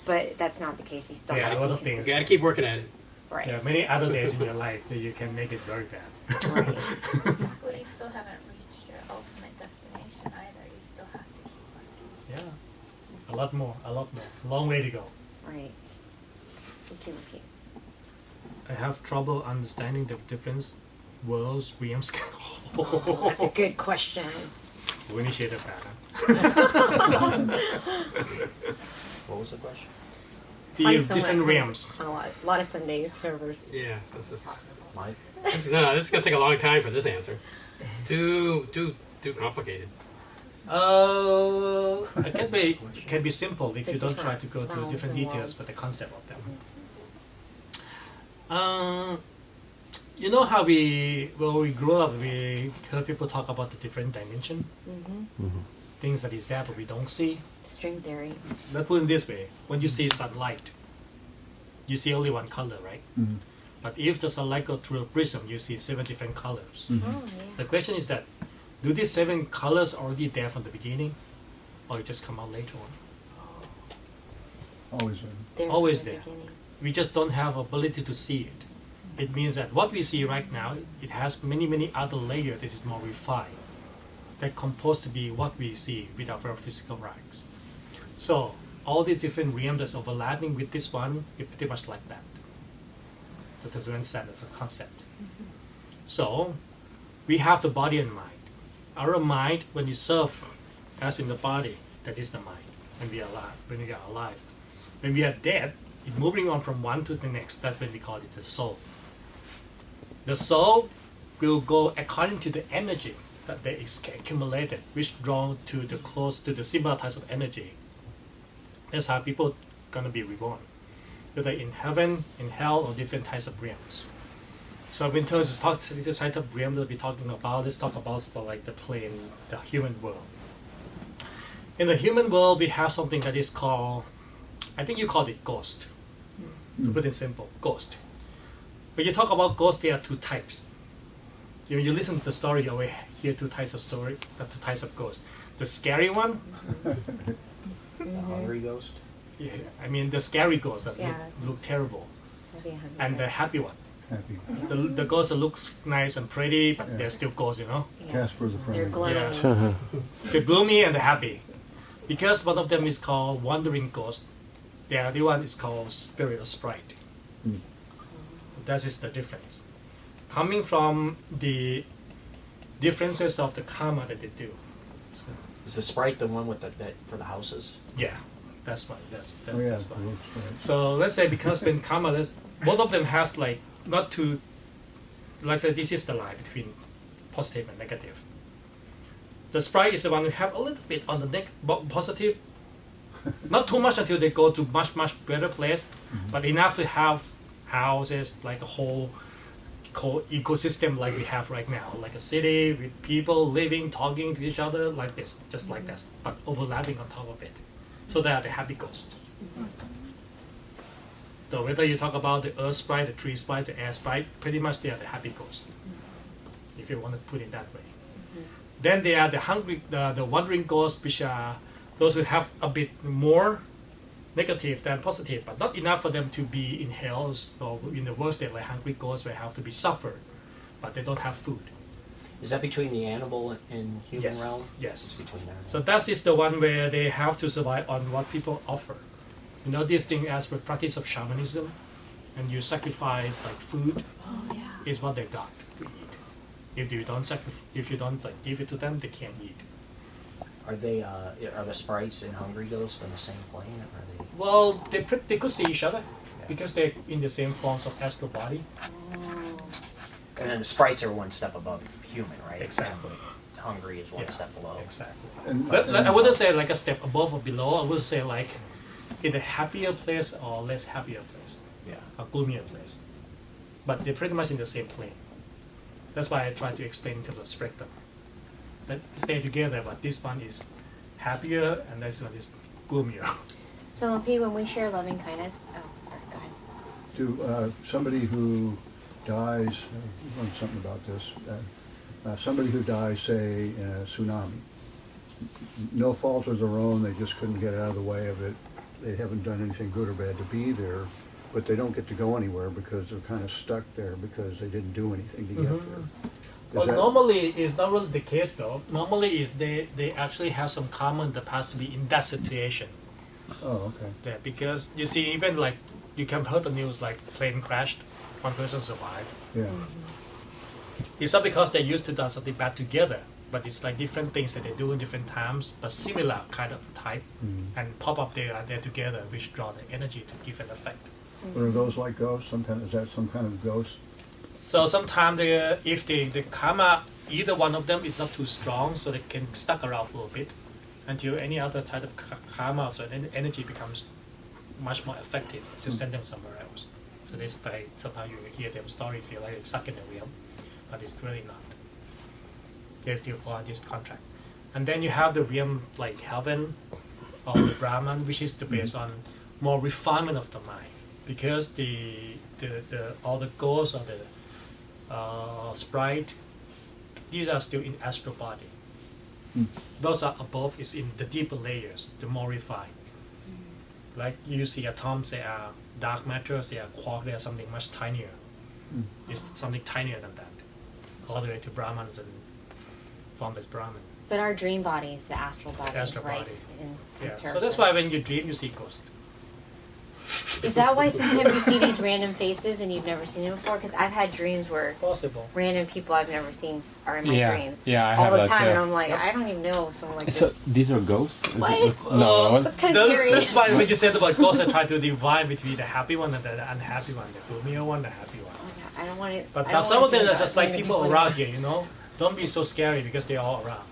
But that's not the case. You still Yeah, have a lot to of be things. You consistent. gotta keep working at it. Right. Yeah, many other days in your life that you can make it very bad. Right. Well, you still haven't reached your ultimate destination either. You still have to keep working. Yeah, a lot more. Long way to go. Right. Thank you, Repeat. I have trouble understanding the difference worlds, realms. That's a good question. We initiate that pattern. What was the question? The On someone different who's realms. On a lot of Sundays, servers. Yeah, this is Mike? this is gonna take a long time for this answer. Too complicated. It can be simple if The you don't try different to go to realms different and details, worlds. but the concept of them. You know how we grew up, we heard people talk about the different dimension, things that is there but we don't see. String theory. Let's put it this way: when you see sunlight, you see only one color, right? Mhm. But if the sunlight goes through a prism, you see 7 different colors. Mhm. Oh, yeah. The question is that, do these 7 colors already there from the beginning, or it just come out later on? Always. There Always from the there. beginning. We just don't have ability to see it. It means that what we see right now, it has many other layers that is more refined, that composed to be what we see with our physical eyes. So all these different realms that's overlapping with this one, it's pretty much like that. So to understand it's a concept. So we have the body and mind. Our mind, when you serve as in the body, that is the mind. When we are alive, when we are alive. When we are dead, it's moving on from one to the next. That's when we call it the soul. The soul will go according to the energy that they accumulated, which draw to the close to the similar types of energy. That's how people gonna be reborn, whether in heaven, in hell, or different types of realms. So in terms of the type of realms that we're talking about, let's talk about like the plane, the human world. In the human world, we have something that is called, I think you called it ghost. To put it simple, ghost. When you talk about ghosts, there are 2 types. When you listen to the story, you always hear 2 types of story, 2 types of ghosts. The scary one, The hungry ghost? yeah, I mean the scary ghosts that Yeah. look terrible, That'd be a hungry and the ghost. happy one. Happy. The ghost that looks nice and pretty, but Yeah. they're still ghosts, you know? Yeah. Casper the They're Friendly. glowing. Yeah. The gloomy and the happy. Because one of them is called wandering ghost, the other one is called spirit or sprite. Mm. That is the difference. Coming from the differences of the karma that they do. So, Is the sprite the one with that for the houses? yeah, that's one. That's Oh yeah, that's it one. looks right. So let's say because when karma, both of them has like not to let's say this is the line between positive and negative. The sprite is the one who have a little bit on the positive, not too much until they go to much better place, but enough to have houses, like a whole ecosystem like we have right now, like a city with people living, talking to each other like this, just like this, but overlapping on top of it. So they are the happy ghosts. So whether you talk about the earth sprite, the tree sprite, the air sprite, pretty much they are the happy ghosts, if you want to put it that way. Then they are the hungry, the wandering ghosts, which are those who have a bit more negative than positive, but not enough for them to be in hell or in the worst state, like hungry ghosts where have to be suffered, but they don't have food. Is that between the animal and human realm? Yes. It's between that. So that is the one where they have to survive on what people offer. You know, this thing as with practice of shamanism, and you sacrifice like food, is what they got to eat. If you don't like give it to them, they can't eat. Are the sprites and hungry ghosts on the same plane? Or are they? Well, they could see each other because they're in the same forms of astral body. And then the sprites are one step above human, right? Exactly. And hungry is one step below. Exactly. And, But I wouldn't say like a step above or below. I would say like in a happier place or less happier place. Yeah. A gloomier place. But they're pretty much in the same plane. That's why I try to explain in terms of spectrum. That stay together, but this one is happier and this one is gloomier. So Lumpy, when we share loving kindness, sorry, go ahead. to somebody who dies, learned something about this, somebody who dies, say, in a tsunami, no fault of their own, they just couldn't get out of the way of it, they haven't done anything good or bad to be there, but they don't get to go anywhere because they're kind of stuck there because they didn't do anything to get there. Well, normally it's not really the case though. Normally is they actually have some karma in the past to be in that situation. Oh, okay. Yeah, because you see, even like you can heard the news like plane crashed, one person survived. Yeah. It's not because they used to do something bad together, but it's like different things that they do in different times, but similar kind of type, and pop up there together, which draw the energy to give an effect. But are those like ghosts? Sometimes is that some kind of ghost? So sometimes if the karma, either one of them is not too strong, so they can stuck around for a little bit until any other type of karma, so energy becomes much more effective to send them somewhere else. So they stay, somehow you hear them story, feel like it's stuck in the realm, but it's really not. They still follow this contract. And then you have the realm like heaven or the Brahman, which is based on more refinement of the mind, because the all the ghosts or the sprite, these are still in astral body. Those are above, is in the deeper layers, the more refined. Like you see atoms, they are dark matter, they are quark, they are something much tinier. It's something tinier than that. All the way to Brahmans and formless Brahman. But our dream body is the astral body, Astral right? body. In Yeah. So comparison. that's why when you dream, you see ghosts. Is that why sometimes you see these random faces and you've never seen them before? Because I've had dreams where Possible. random people I've never seen are in my Yeah. dreams Yeah, I all have the that time, too. and I'm like, I don't even know if someone like So this. these are ghosts? Is What? No, what? That's kind of scary. That's why when you said about ghosts, I try to divide between the happy one and the unhappy one, the gloomier one, the happy one. I don't want to. But now some of them are just like people around here, you know? Don't be so scary because they're all around.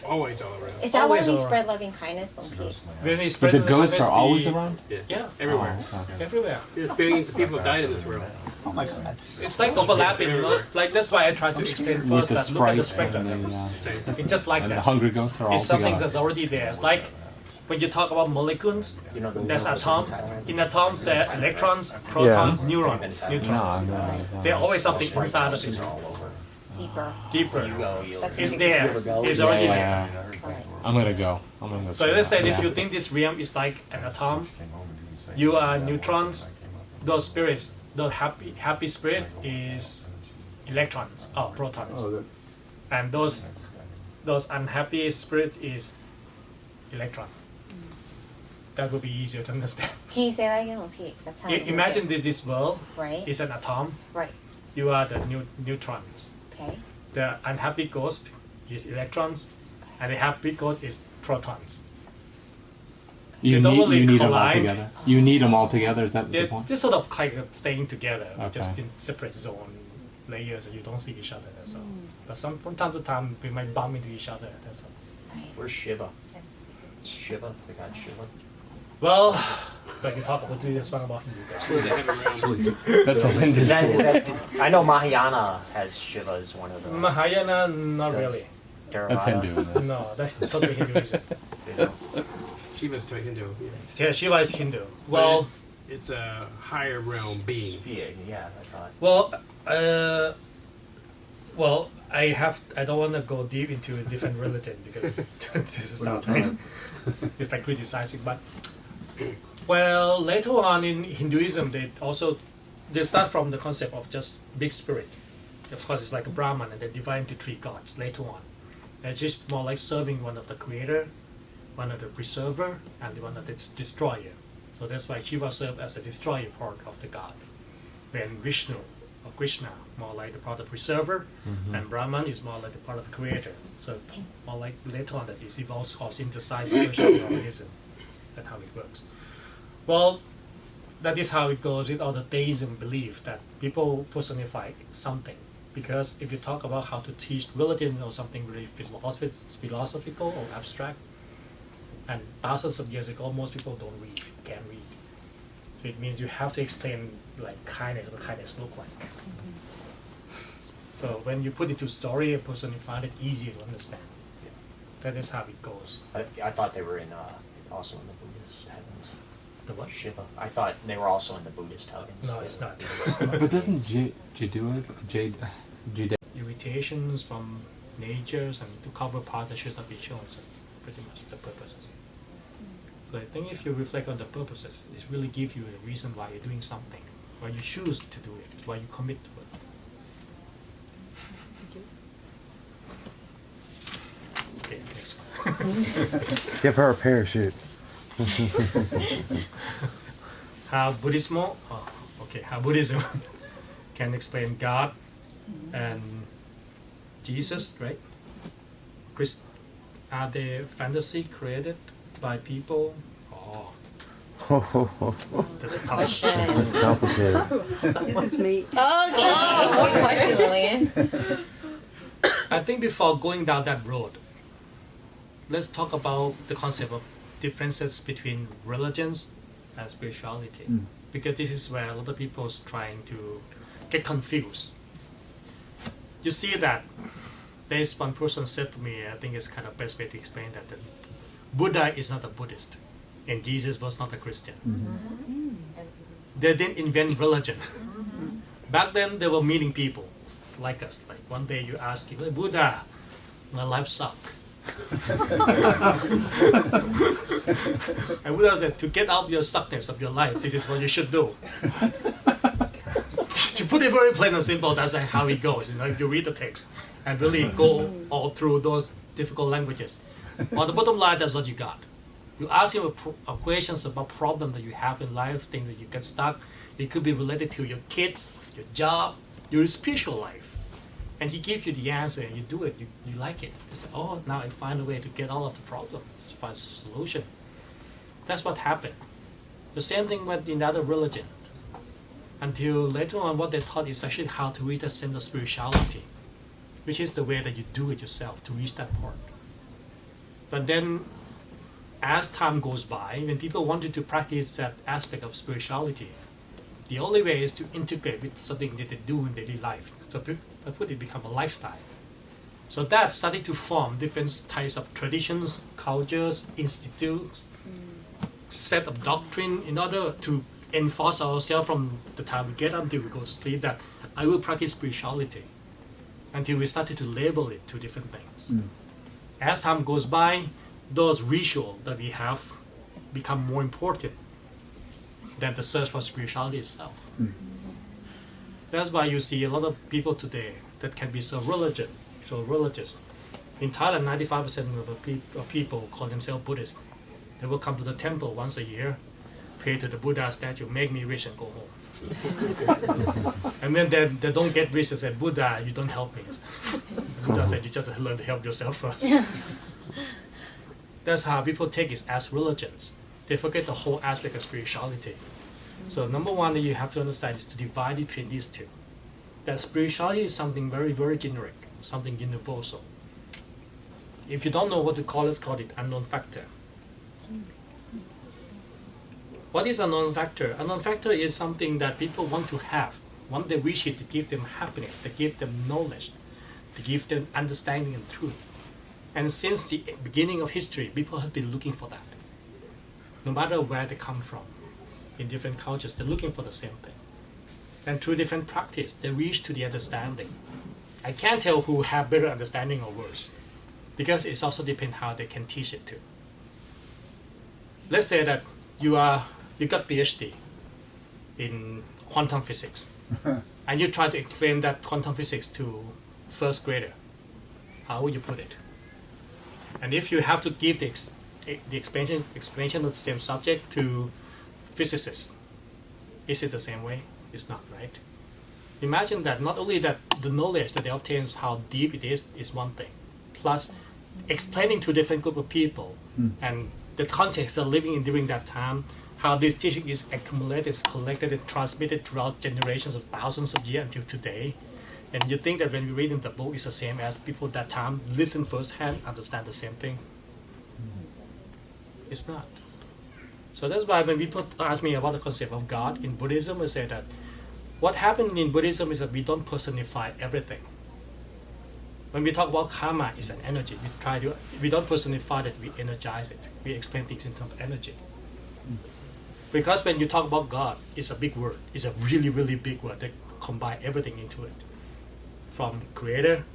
Always all around. Is that why Always we around. spread loving kindness, Lumpy? When we But spread the ghosts kindness, are always we- around? Yeah, Everywhere. Oh, okay. everywhere. There's billions of people have died in this world. Oh my God. It's like overlapping, you know? Like that's why I try to explain With first the that look at the sprites spectrum. and the, Same. It's just like and the that. hungry ghosts are all It's something together. that's already there. It's like when you talk about molecules, You know, the there's universe atom. in Thailand? In atoms, there are electrons, protons, neutrons. No. There's always something Sprites inside of houses it. are all over. Deeper. Deeper. You go, you'll. That's It's You there. ever go? It's Yeah, already Yeah, there. Right. I'm gonna go. So let's say if Yeah. you think this realm is like an atom, you are neutrons. Those spirits, the happy spirit is electrons or protons, Oh, that, and those unhappy spirit is electron. That would be easier to understand. Can you say that again, Lumpy? That sounds Imagine this world Right. is an atom. Right. You are the neutrons. Okay. The unhappy ghost is electrons, and the happy ghost is protons. You They don't need, really you need them all collide. together. You need them all together. Is that the They're point? just sort of kind of staying together, Okay. just in separate zone, layers and you don't see each other. That's all. But from time to time we might bump into each other. That's all. Where's Shiva? Shiva, the god Shiva. Well, like you talk about this one about Hindu gods. That's a Is that, I know Mahayana has Shiva as one of the. Mahayana, not really. That's Hindu. No, that's totally Hinduism. You know. Shiva's to Hindu. Yeah. Yeah, Shiva is Hindu. Well, it's a higher realm being. Yeah, I thought. Well, I don't want to go deep into a different religion because this is not nice. It's like criticizing, but well, later on in Hinduism, they start from the concept of just big spirit. Of course, it's like a Brahman, and they divide into 3 gods later on. And it's just more like serving one of the creator, one of the preserver, and the one of the destroyer. So that's why Shiva serves as the destroyer part of the god. When Vishnu or Krishna more like the part of the preserver, and Brahman is more like the part of the creator. So more like later on that is evolves or synthesized version of Brahmanism. That's how it works. Well, that is how it goes with all the deism belief that people personify something. Because if you talk about how to teach religion or something really philosophical or abstract, and thousands of years ago, most people can't read. So it means you have to explain like kindness, what kindness look like. So when you put it to story, a person find it easier to understand. That is how it goes. I thought they were in also in the Buddhist heavens. The what? Shiva. I thought they were also in the Buddhist heavens. No, it's not. But doesn't Judaism, Irritations from natures and to cover parts that should not be shown, so pretty much the purposes. So I think if you reflect on the purposes, it really gives you a reason why you're doing something, why you choose to do it, why you commit to it. Okay, next one. Give her a parachute. How Buddhism can explain God and Jesus, right? Are they fantasy created by people? Oh, that's a tough Question. That's complicated. This is me. Okay. Good question, Lillian. I think before going down that road, let's talk about the concept of differences between religions and spirituality. Because this is where a lot of people is trying to get confused. You see that there's one person said to me, I think it's kind of best way to explain that Buddha is not a Buddhist and Jesus was not a Christian. They didn't invent religion. Back then they were meeting people like us. Like one day you ask him, Buddha, my life sucks. And Buddha said, to get out your suckness of your life, this is what you should do. To put it very plain and simple, that's how it goes. If you read the text and really go all through those difficult languages. On the bottom line, that's what you got. You ask him questions about problems that you have in life, things that you get stuck. It could be related to your kids, your job, your spiritual life. And he gives you the answer and you do it, you like it. It's like, oh, now I find a way to get out of the problem, find a solution. That's what happened. The same thing went in other religion. Until later on, what they taught is actually how to reach that sense of spirituality, which is the way that you do it yourself to reach that part. But then, as time goes by, when people wanted to practice that aspect of spirituality, the only way is to integrate with something that they do in daily life. So it become a lifestyle. So that started to form different types of traditions, cultures, institutes, set of doctrine in order to enforce ourselves from the time we get up until we go to sleep that I will practice spirituality until we started to label it to different things. As time goes by, those rituals that we have become more important than the search for spirituality itself. That's why you see a lot of people today that can be so religious. In Thailand, 95% of people call themselves Buddhist. They will come to the temple once a year, pray to the Buddha statue, make me rich and go home. And when they don't get rich, they say, Buddha, you don't help me. The Buddha said, you just learn to help yourself first. That's how people take it as religions. They forget the whole aspect of spirituality. So number one that you have to understand is to divide between these two. that spirituality is something very, very generic, something universal. If you don't know what to call it unknown factor. What is unknown factor? Unknown factor is something that people want to have. Once they reach it, to give them happiness, to give them knowledge, to give them understanding and truth. And since the beginning of history, people have been looking for that. No matter where they come from, in different cultures, they're looking for the same thing. And through different practice, they reach to the understanding. I can't tell who have better understanding or worse, because it's also depends how they can teach it to. Let's say that you got PhD in quantum physics, and you try to explain that quantum physics to first grader. How would you put it? And if you have to give the explanation of the same subject to physicists, is it the same way? It's not, right? Imagine that not only that the knowledge that they obtain, how deep it is one thing, plus explaining to different group of people and the context they're living in during that time, how this teaching is accumulated, is collected, and transmitted throughout generations of thousands of years until today. And you think that when we read in the book, it's the same as people at that time listen firsthand, understand the same thing? It's not. So that's why when people ask me about the concept of God in Buddhism, I say that what happened in Buddhism is that we don't personify everything. When we talk about karma, it's an energy. We don't personify it, we energize it. We explain things in terms of energy. Because when you talk about God, it's a big word. It's a really, really big word that combines everything into it. From creator,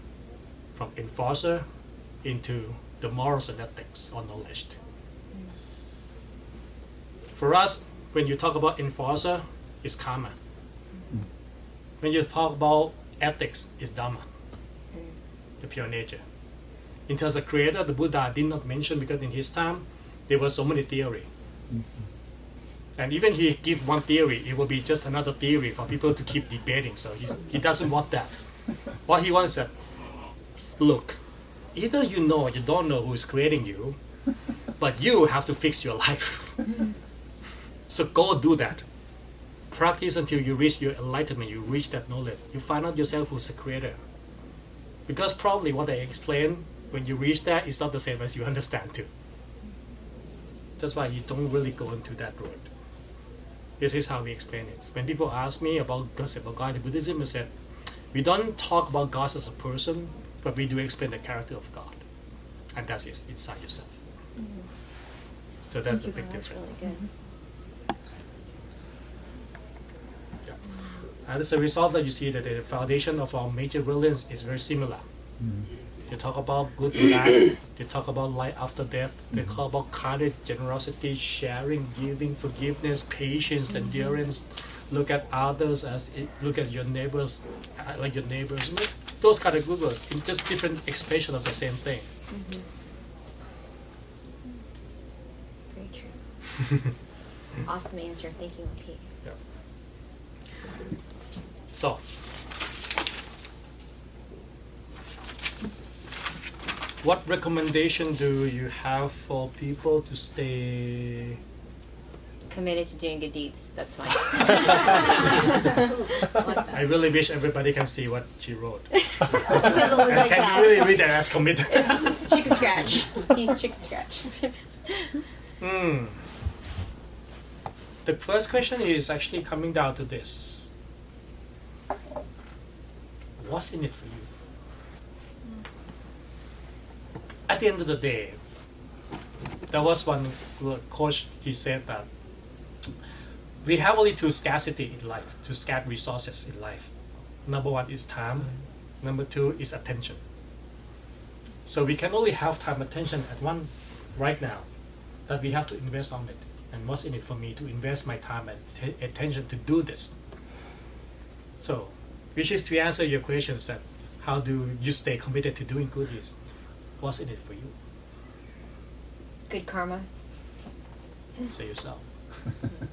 from enforcer, into the morals and ethics or knowledge. For us, when you talk about enforcer, it's karma. When you talk about ethics, it's dharma, the pure nature. In terms of creator, the Buddha did not mention because in his time, there were so many theories. And even he give one theory, it will be just another theory for people to keep debating. So he doesn't want that. What he wants is that, look, either you know or you don't know who is creating you, but you have to fix your life. So go do that. Practice until you reach your enlightenment, you reach that knowledge. You find out yourself who's the creator. Because probably what I explain, when you reach that, is not the same as you understand too. That's why you don't really go into that road. This is how we explain it. When people ask me about concept of God in Buddhism, I said, we don't talk about God as a person, but we do explain the character of God. And that is inside yourself. So that's the big difference. That's really good. And as a result, that you see that the foundation of our major religions is very similar. You talk about good life, you talk about life after death, they talk about kindness, generosity, sharing, giving, forgiveness, patience, endurance. Look at others look at your neighbors like your neighbors. Those kind of good words, in just different expression of the same thing. Very true. Awesome answer. Thank you, Pete. Yeah. So, what recommendation do you have for people to stay Committed to doing good deeds. That's mine. I really wish everybody can see what she wrote. It doesn't look I like can that. really read that as committed. It's chicken scratch. He's chicken scratch. The first question is actually coming down to this. What's in it for you? At the end of the day, there was one coach, he said that we have only two scarcity in life, two scarce resources in life. Number one is time, number two is attention. So we can only have time, attention at one right now, that we have to invest on it. And what's in it for me to invest my time and attention to do this? So, which is to answer your questions that how do you stay committed to doing good deeds? What's in it for you? Good karma. Say yourself.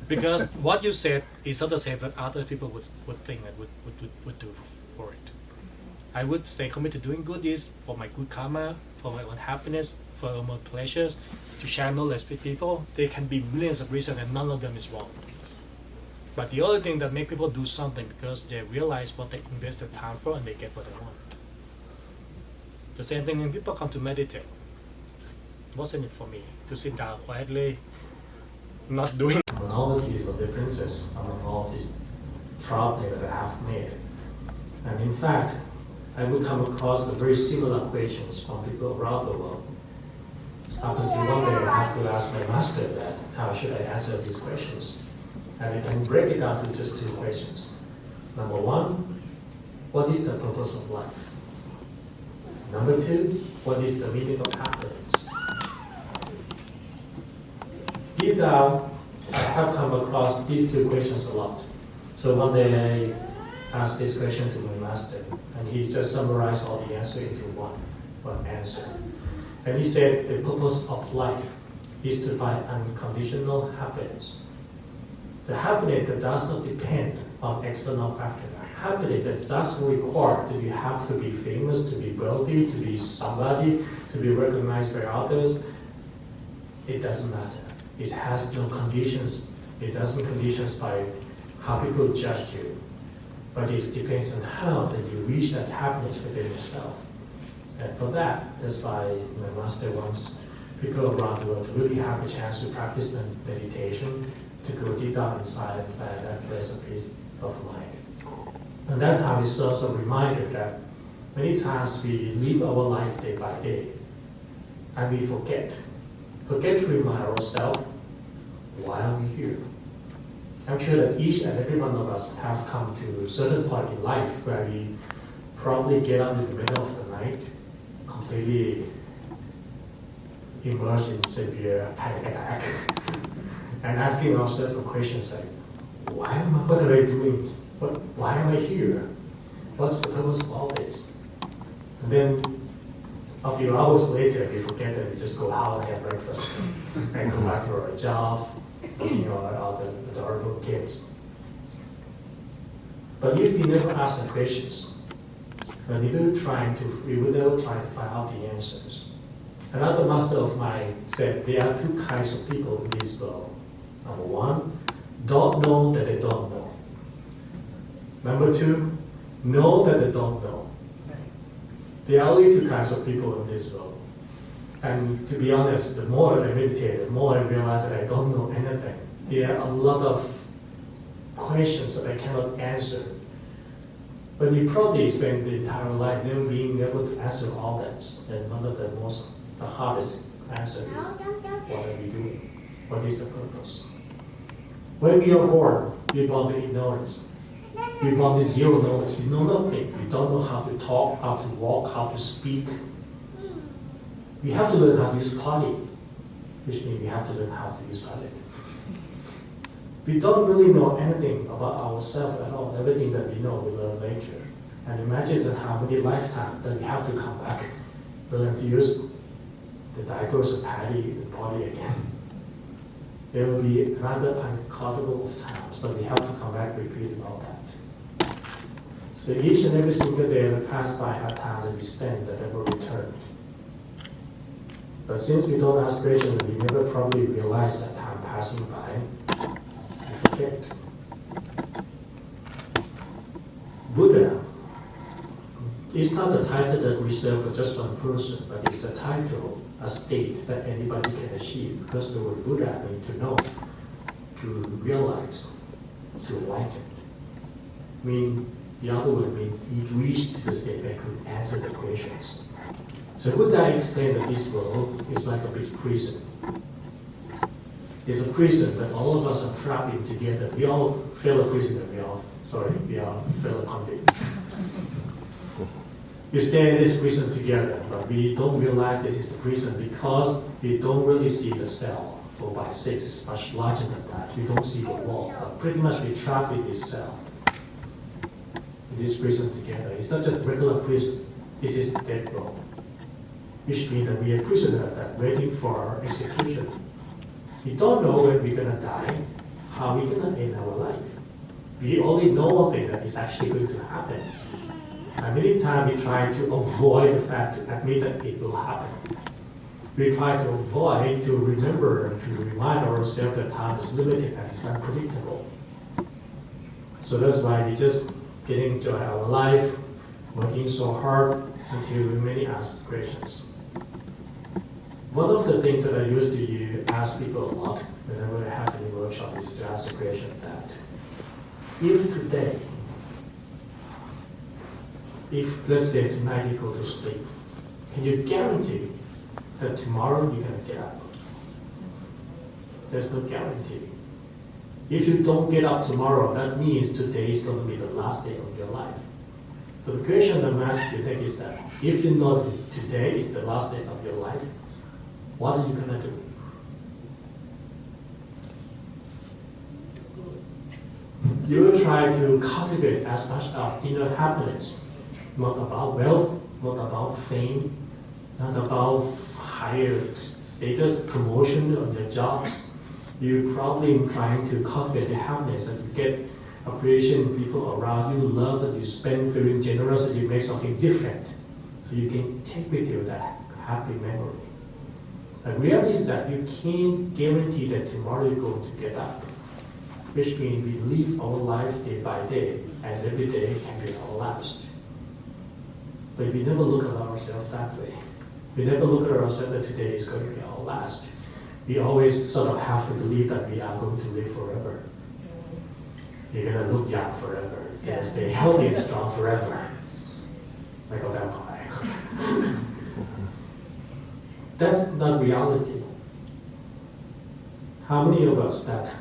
Because what you said is not the same that other people would think and would do for it. I would stay committed to doing good deeds for my good karma, for my own happiness, for my own pleasures, to share knowledge with people. There can be millions of reasons and none of them is wrong. But the other thing that make people do something because they realize what they invested time for and they get what they want. The same thing when people come to meditate. Wasn't it for me to sit down quietly, not doing Commonalities or differences among all these traveling that I have made. And in fact, I would come across the very similar questions from people around the world. Up until one day I have to ask my master that, how should I answer these questions? And I can break it down to just 2 questions. Number 1, what is the purpose of life? Number 2, what is the meaning of happiness? Deep down, I have come across these 2 questions a lot. So one day I asked this question to my master, and he just summarized all the answers into one answer. And he said the purpose of life is to find unconditional happiness. The happiness that does not depend on external factors. Happiness that doesn't require that you have to be famous, to be wealthy, to be somebody, to be recognized by others. It doesn't matter. It has no conditions. It doesn't conditions by how people judge you. But it depends on how that you reach that happiness within yourself. And for that, that's why my master wants people around the world to really have a chance to practice meditation, to go deep down inside and find that place of peace of mind. And that time it serves a reminder that many times we live our life day by day, and we forget to remind ourselves, why are we here? I'm sure that each and every one of us have come to a certain point in life where we probably get up in the middle of the night, completely immersed in severe panic attack, and asking ourselves questions like, what am I doing? Why am I here? What's the purpose of all this? And then a few hours later, we forget that we just go out and have breakfast and go back to our job, all the adorable kids. But if we never ask the questions, when we will never try to find out the answers. Another master of mine said there are 2 kinds of people in this world. Number 1, don't know that they don't know. Number 2, know that they don't know. There are only 2 kinds of people in this world. And to be honest, the more I meditate, the more I realize that I don't know anything. There are a lot of questions that I cannot answer. But you probably spend the entire life never being able to answer all that. And one of the hardest answers is, what are we doing? What is the purpose? When we are born, we are born with ignorance. We are born with zero knowledge. We know nothing. We don't know how to talk, how to walk, how to speak. We have to learn how to use body, which means we have to learn how to use toilet. We don't really know anything about ourselves at all. Everything that we know, we learn later. And imagine how many lifetimes that we have to come back, learn to use the diapers and patty the body again. There will be another uncountable of times that we have to come back repeating all that. So each and every single day that pass by our time that we spend that never returned. But since we don't ask questions, we never probably realize that time passing by, we forget. Buddha is not a title that we reserve for just one person, but it's a title, a state that anybody can achieve, because the word Buddha means to know, to realize, to enlighten. The other word means he reached the state that could answer the questions. So Buddha explained that this world is like a big prison. It's a prison that all of us are trapped in together. We all fellow prisoner, we are fellow convict. We stay in this prison together, but we don't realize this is a prison because we don't really see the cell. 4x6 is much larger than that. We don't see the wall, but pretty much we're trapped in this cell, in this prison together. It's not just regular prison. This is the death row, which means that we are prisoners that waiting for our execution. We don't know when we're gonna die, how we're gonna end our life. We only know one thing that is actually going to happen. And many times we try to avoid the fact to admit that it will happen. We try to avoid to remember and to remind ourselves that time is limited and it's unpredictable. So that's why we just getting enjoy our life, working so hard until we many ask questions. One of the things that I used to ask people a lot whenever I have any workshop is to ask the question that if today, if let's say tonight you go to sleep, can you guarantee that tomorrow you're going to get up? There's no guarantee. If you don't get up tomorrow, that means today is going to be the last day of your life. So the question I'm asking you is that if you know that today is the last day of your life, what are you going to do? You will try to cultivate as much of inner happiness, not about wealth, not about fame, not about higher status, promotion of your jobs. You're probably trying to cultivate the happiness that you get appreciation from people around you, love that you spend, feeling generous that you make something different. So you can take with you that happy memory. The reality is that you can't guarantee that tomorrow you're going to get up, which means we live our life day by day, and every day can be our last. But we never look at ourselves that way. We never look at ourselves that today is going to be our last. We always sort of have to believe that we are going to live forever. You're going to look young forever. You're going to stay healthy and strong forever. Like a vampire. That's not reality. How many of us that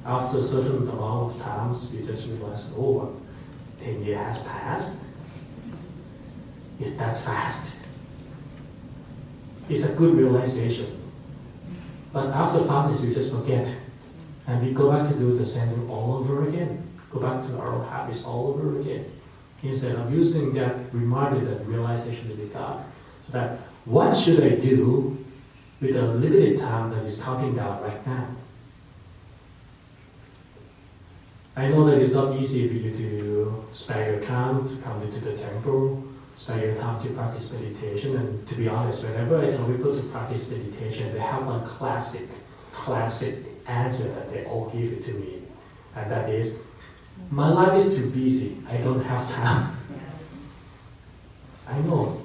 after a certain amount of times we just realize, oh, 10 years has passed? Is that fast? It's a good realization. But after 5 minutes, we just forget. And we go back to do the same thing all over again. Go back to our old habits all over again. Instead of using that reminder, that realization that we got, so that what should I do with the limited time that is counting down right now? I know that it's not easy for you to spare your time to come into the temple, spare your time to practice meditation. And to be honest, whenever I tell people to practice meditation, they have one classic answer that they all give it to me. And that is, my life is too busy. I don't have time. I know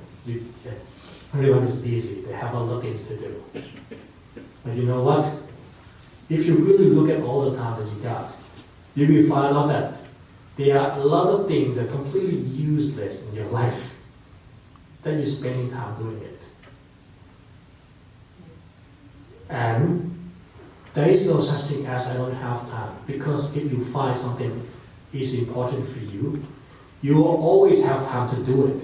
everyone is busy. They have a lot of things to do. But you know what? If you really look at all the time that you got, you will find out that there are a lot of things that are completely useless in your life that you're spending time doing it. And there is no such thing as I don't have time, because if you find something is important for you, you will always have time to do it.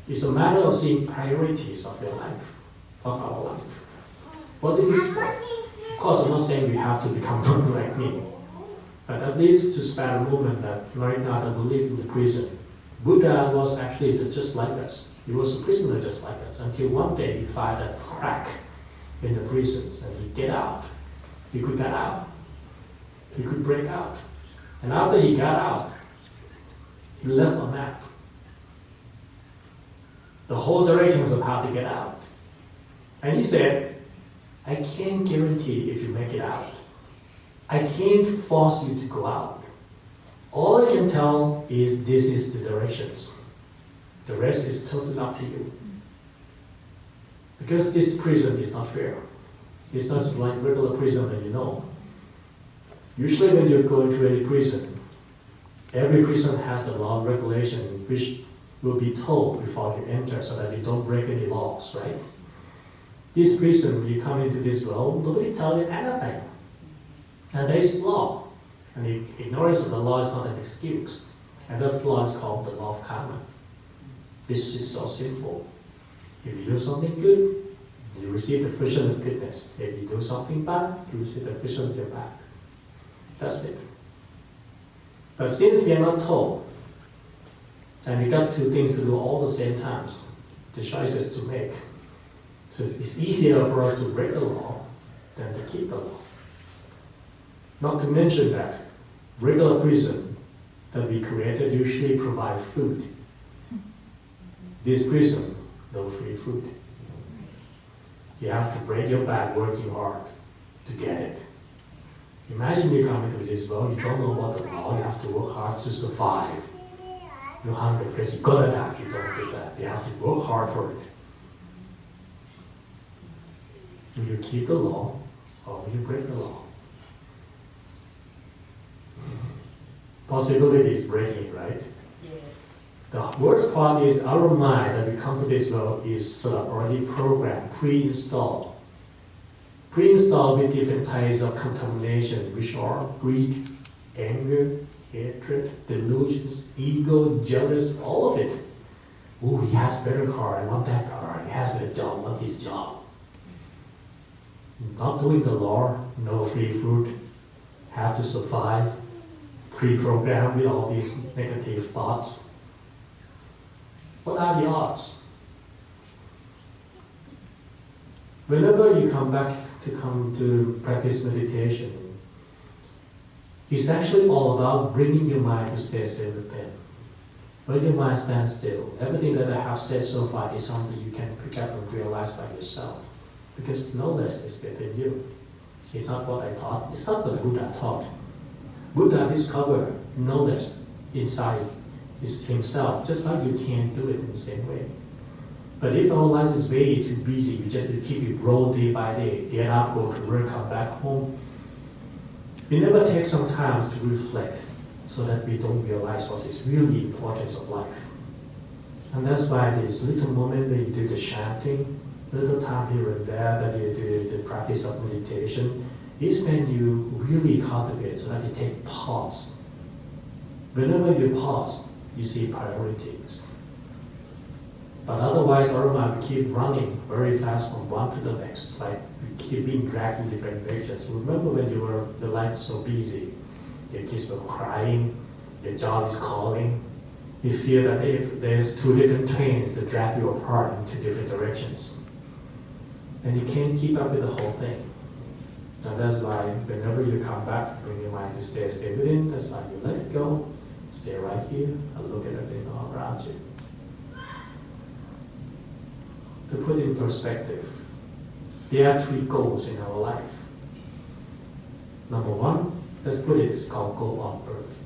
It's a matter of seeing priorities of your life, of our life. What it is for. Of course, I'm not saying we have to become one like me, but at least to spare a moment that right now that we live in the prison. Buddha was actually just like us. He was a prisoner just like us, until one day he found a crack in the prisons and he get out. He could get out. He could break out. And after he got out, he left a map. The whole directions of how to get out. And he said, I can't guarantee if you make it out. I can't force you to go out. All I can tell is this is the directions. The rest is totally up to you. Because this prison is not fair. It's not just like regular prison that you know. Usually when you go into any prison, every prison has the law and regulation which will be told before you enter so that you don't break any laws, right? This prison, when you come into this world, nobody tells you anything. And there is law. And ignorance of the law is not an excuse. And that law is called the law of karma. This is so simple. If you do something good, you receive the fruition of goodness. If you do something bad, you receive the fruition of your bad. That's it. But since we are not told, and we got two things to do all the same times, the choices to make. So it's easier for us to break the law than to keep the law. Not to mention that regular prison that we created usually provide food. This prison, no free food. You have to break your back working hard to get it. Imagine you come into this world, you don't know what the law, you have to work hard to survive. You're hungry because you gotta die, you don't do that. You have to work hard for it. Will you keep the law or will you break the law? Possibility is breaking, right? Yes. The worst part is our mind that we come to this world is sort of already programmed, pre-installed. Pre-installed with different types of contamination, which are greed, anger, hatred, delusions, ego, jealous, all of it. Oh, he has better car, I want that car. He has a better job, I want this job. Not doing the law, no free food, have to survive, pre-programmed with all these negative thoughts. What are the odds? Whenever you come to practice meditation, it's actually all about bringing your mind to stay still with them. When your mind stands still, everything that I have said so far is something you can pick up and realize by yourself. Because knowledge is within you. It's not what I taught, it's not what Buddha taught. Buddha discovered knowledge inside himself, just like you can't do it in the same way. But if our life is way too busy, we just keep it roll day by day, get up, go to work, come back home, we never take some time to reflect so that we don't realize what is really importance of life. And that's why this little moment that you do the chanting, little time here and there that you do the practice of meditation, is when you really cultivate so that you take pause. Whenever you pause, you see priorities. But otherwise, our mind keep running very fast from one to the next, like we keep being dragged in different directions. Remember when your life was so busy, your kids were crying, your job is calling, you feel that if there's two different trains that drag you apart in two different directions, and you can't keep up with the whole thing. And that's why whenever you come back, bring your mind to stay within, that's why you let it go, stay right here, and look at everything all around you. To put in perspective, there are three goals in our life. Number one, let's put it, it's called goal on earth.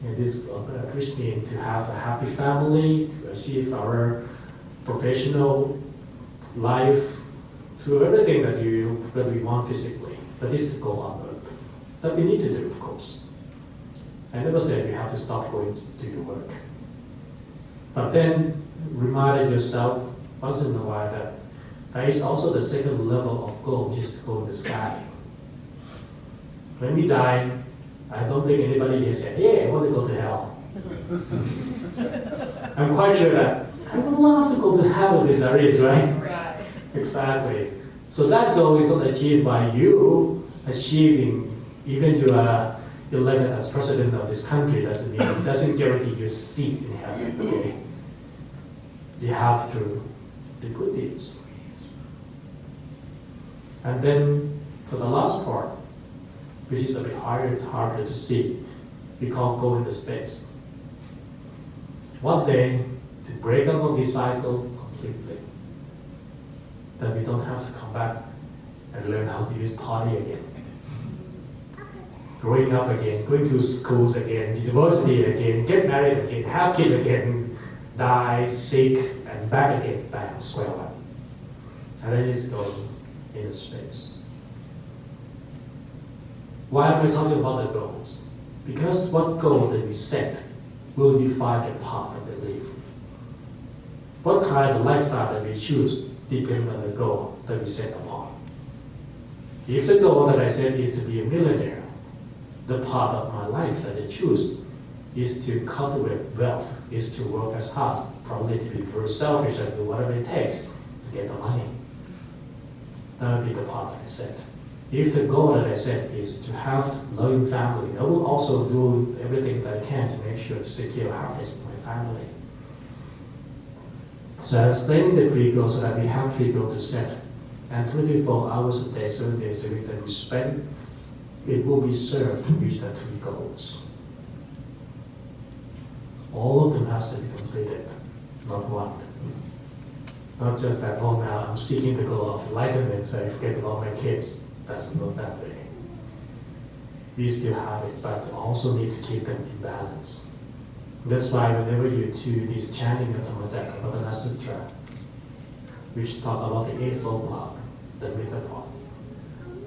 And this which means to have a happy family, to achieve our professional life, to everything that we want physically. But this is the goal on earth. That we need to do, of course. I never said you have to stop going to do your work. But then remind yourself once in a while that there is also the second level of goal, which is to go in the sky. When we die, I don't think anybody here said, yeah, I want to go to hell. I'm quite sure that I would love to go to heaven if there is, right? Right. Exactly. So that goal is not achieved by you achieving, even you are elected as president of this country, doesn't guarantee you a seat in heaven. Okay? You have to do good deeds. And then for the last part, which is a bit harder to see, we call go into space. One day, to break up of this cycle completely, that we don't have to come back and learn how to use party again. Growing up again, going to schools again, university again, get married again, have kids again, die, sick, and back again, bam, square one. And then it's going into space. Why am I talking about the goals? Because what goal that we set will define the path that we live. What kind of lifestyle that we choose depends on the goal that we set upon. If the goal that I set is to be a millionaire, the path of my life that I choose is to cultivate wealth, is to work as hard, probably to be very selfish and do whatever it takes to get the money. That would be the path that I set. If the goal that I set is to have a loving family, I will also do everything that I can to make sure to secure happiness in my family. So I'm explaining the three goals so that we have three goals to set. And 24 hours a day, 7 days a week that we spend, it will be served to reach the three goals. All of them has to be completed, not one. Not just that, oh now I'm seeking the goal of enlightenment, so I forget about my kids. Doesn't look that way. we still have it, but also need to keep them in balance. That's why whenever you do this chanting of the Madhyamaka Sutra, which talk about the Eightfold Path, the middle path,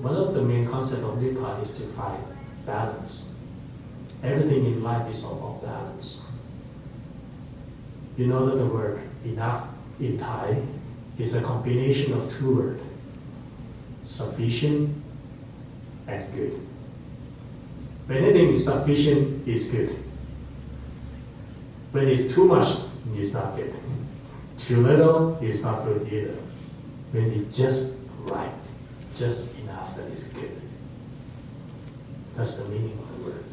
one of the main concepts of this path is to find balance. Everything in life is all about balance. You know that the word enough in Thai is a combination of two words, sufficient and good. When anything is sufficient, it's good. When it's too much, it's not good. Too little is not good either. When it's just right, just enough, that is good. That's the meaning of the word.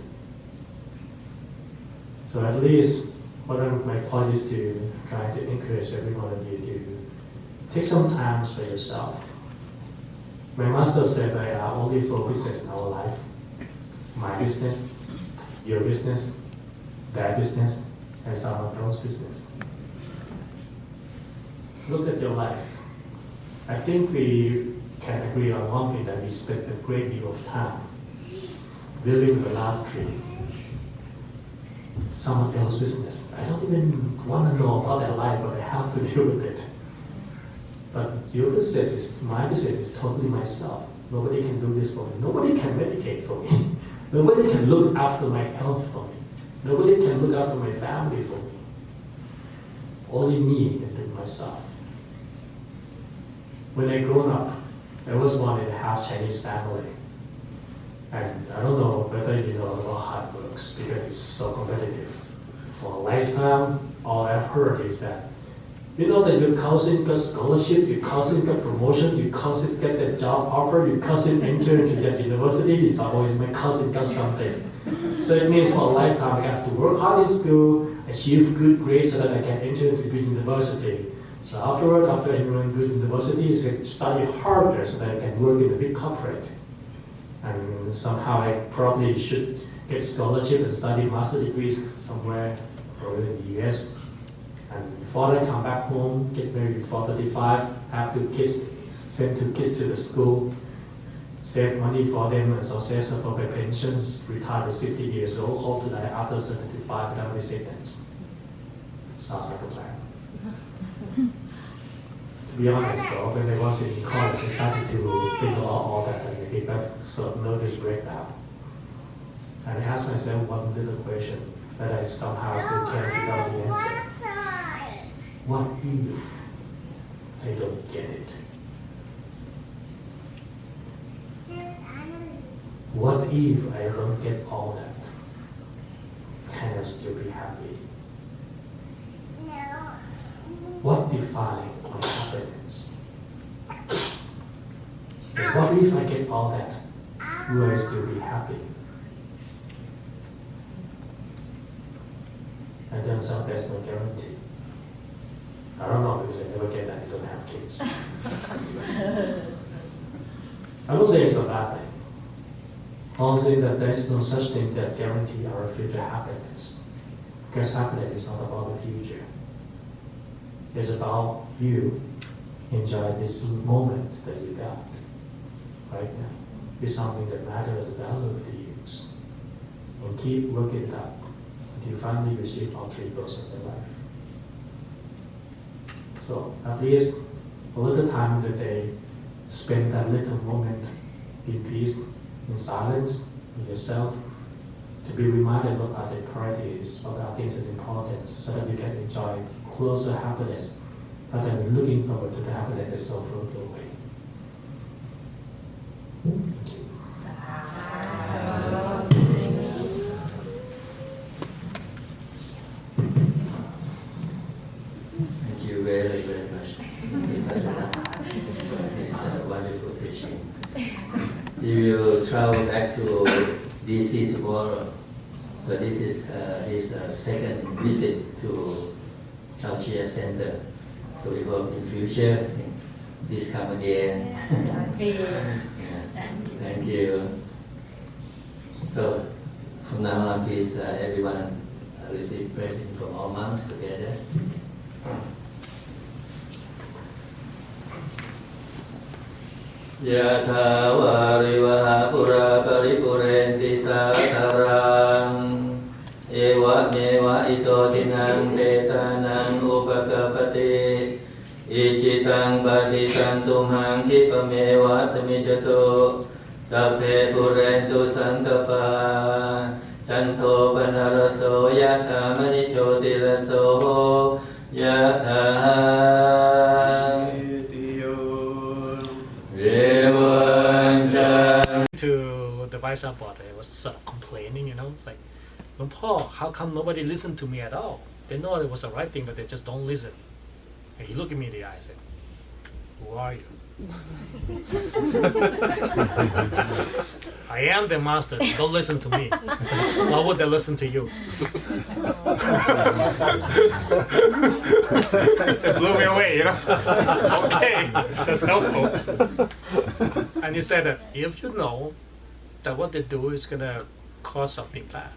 So at least, my point is to try to encourage every one of you to take some time for yourself. My master said there are only 4 businesses in our life: my business, your business, their business, and someone else's business. Look at your life. I think we can agree on one thing, that we spend a great deal of time building the last tree. Someone else's business. I don't even want to know about their life, but I have to deal with it. But your business is, my business is totally myself. Nobody can do this for me. Nobody can meditate for me. Nobody can look after my health for me. Nobody can look after my family for me. Only me can do it myself. When I grew up, I was born in a half Chinese family. And I don't know whether you know about how it works, because it's so competitive. For a lifetime, all I've heard is that, you know that your cousin got scholarship, your cousin got promotion, your cousin get that job offer, your cousin enter into that university, it's always my cousin got something. So it means for a lifetime I have to work hard in school, achieve good grades so that I can enter into good university. So afterward, after entering good university, I study harder so that I can work in a big corporate. And somehow I probably should get scholarship and study master degrees somewhere, probably in the US. And before I come back home, get married before 35, have 2 kids, send 2 kids to the school, save money for them, and so save some for my pensions, retire at 60 years old, hope to die after 75 without descendants. Sounds like a plan. To be honest though, when I was in college, I started to think about all that, and I got sort of nervous breakdown. And I asked myself one little question that I somehow still can't figure out the answer. What if I don't get it? What if I don't get all that? Can I still be happy? What defines my happiness? And what if I get all that? Will I still be happy? And then some there's no guarantee. I don't know, because I never get that, I don't have kids. I don't say it's a bad thing. I'm saying that there is no such thing that guarantee our future happiness. Because happiness is not about the future. It's about you enjoy this moment that you got right now. It's something that matters, value to you. And keep working it up until you finally receive all 3 goals of your life. So at least a little time in the day, spend that little moment in peace, in silence, in yourself, to be reminded what are the priorities, what are things that are important, so that you can enjoy closer happiness, rather than looking forward to the happiness that's so far away. Thank you. Thank you very, very much. It's a wonderful preaching. You will travel back to DC tomorrow. So this is his second visit to Culture Center. So we hope in future, please come again. Thank you. So from now on, please everyone receive blessing from all monks together. Yatha varivaha pura paripurenti อิจิตังปฏิสันตุหังคิปะเมวะสมิจจตุสัพเพปุเรนตุสังกปาจันโทปนรสโสยะถามณิโชติรสโสยะถาเววันจัน To the vice board, I was sort of complaining, it's like, "Lung Po, how come nobody listened to me at all? They know it was the right thing, but they just don't listen." And he looked at me in the eye and said, "Who are you?" I am the master. Don't listen to me. Why would they listen to you? It blew me away, Okay, that's helpful. And he said that if you know that what they do is gonna cause something bad,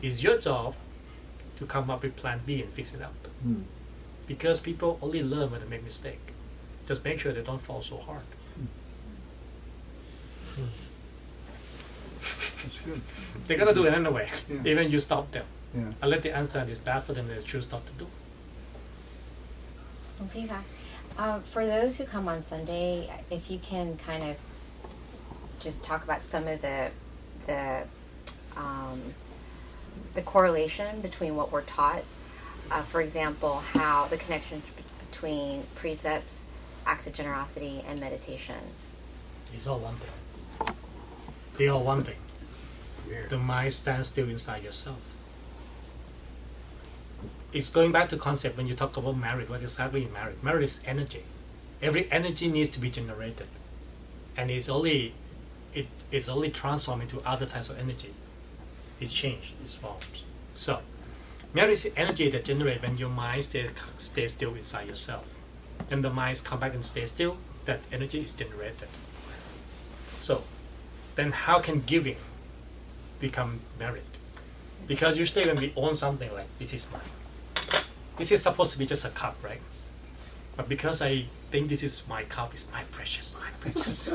it's your job to come up with plan B and fix it up. Because people only learn when they make mistake. Just make sure they don't fall so hard. That's good. They're gonna do it anyway, Yeah. even you stop them. Yeah. Unless they understand it's bad for them, they choose not to do. Okay. For those who come on Sunday, if you can kind of just talk about some of the correlation between what we're taught. For example, how the connection between precepts, acts of generosity, and meditation. It's all one thing. They are one thing. The mind stands still inside yourself. It's going back to concept when you talk about marriage. What exactly is marriage? Marriage is energy. Every energy needs to be generated, and it's only transformed into other types of energy. It's changed its forms. So, marriage is energy that generates when your mind stays still inside yourself. When the mind come back and stay still, that energy is generated. So, then how can giving become merit? Because usually when we own something like this is mine, this is supposed to be just a cup, right? But because I think this is my cup, it's my precious. My precious.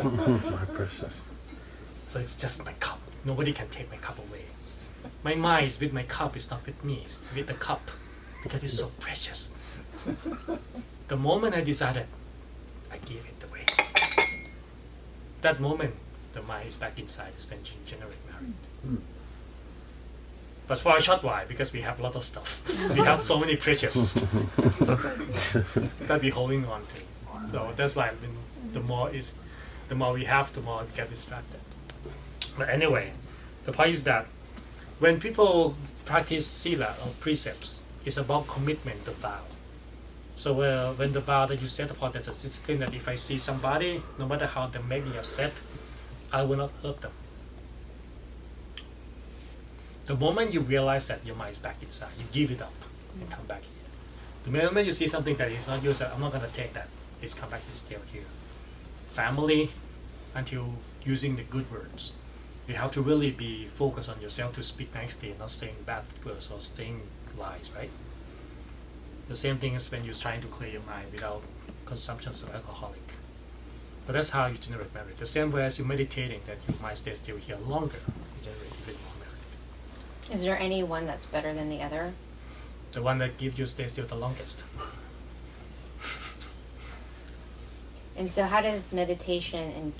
So it's just my cup. Nobody can take my cup away. My mind is with my cup, it's not with me, it's with the cup. Because it's so precious. The moment I decided, I give it away. That moment, the mind is back inside, it's been generate merit. But for a short while, because we have a lot of stuff. We have so many precious that we're holding on to. So that's why the more we have, the more we get distracted. But anyway, the point is that when people practice sila or precepts, it's about commitment, the vow. So when the vow that you set upon, that's a discipline that if I see somebody, no matter how they make me upset, I will not hurt them. The moment you realize that your mind is back inside, you give it up and come back here. The moment you see something that is not yours, I'm not going to take that. It's come back, it's still here. Family, until using the good words. You have to really be focused on yourself to speak nicely, not saying bad words or saying lies, right? The same thing as when you're trying to clear your mind without consumption of alcoholic. But that's how you generate merit. The same way as you're meditating, that your mind stays still here longer, you generate even more merit. Is there any one that's better than the other? The one that gives you stay still the longest. And so how does meditation and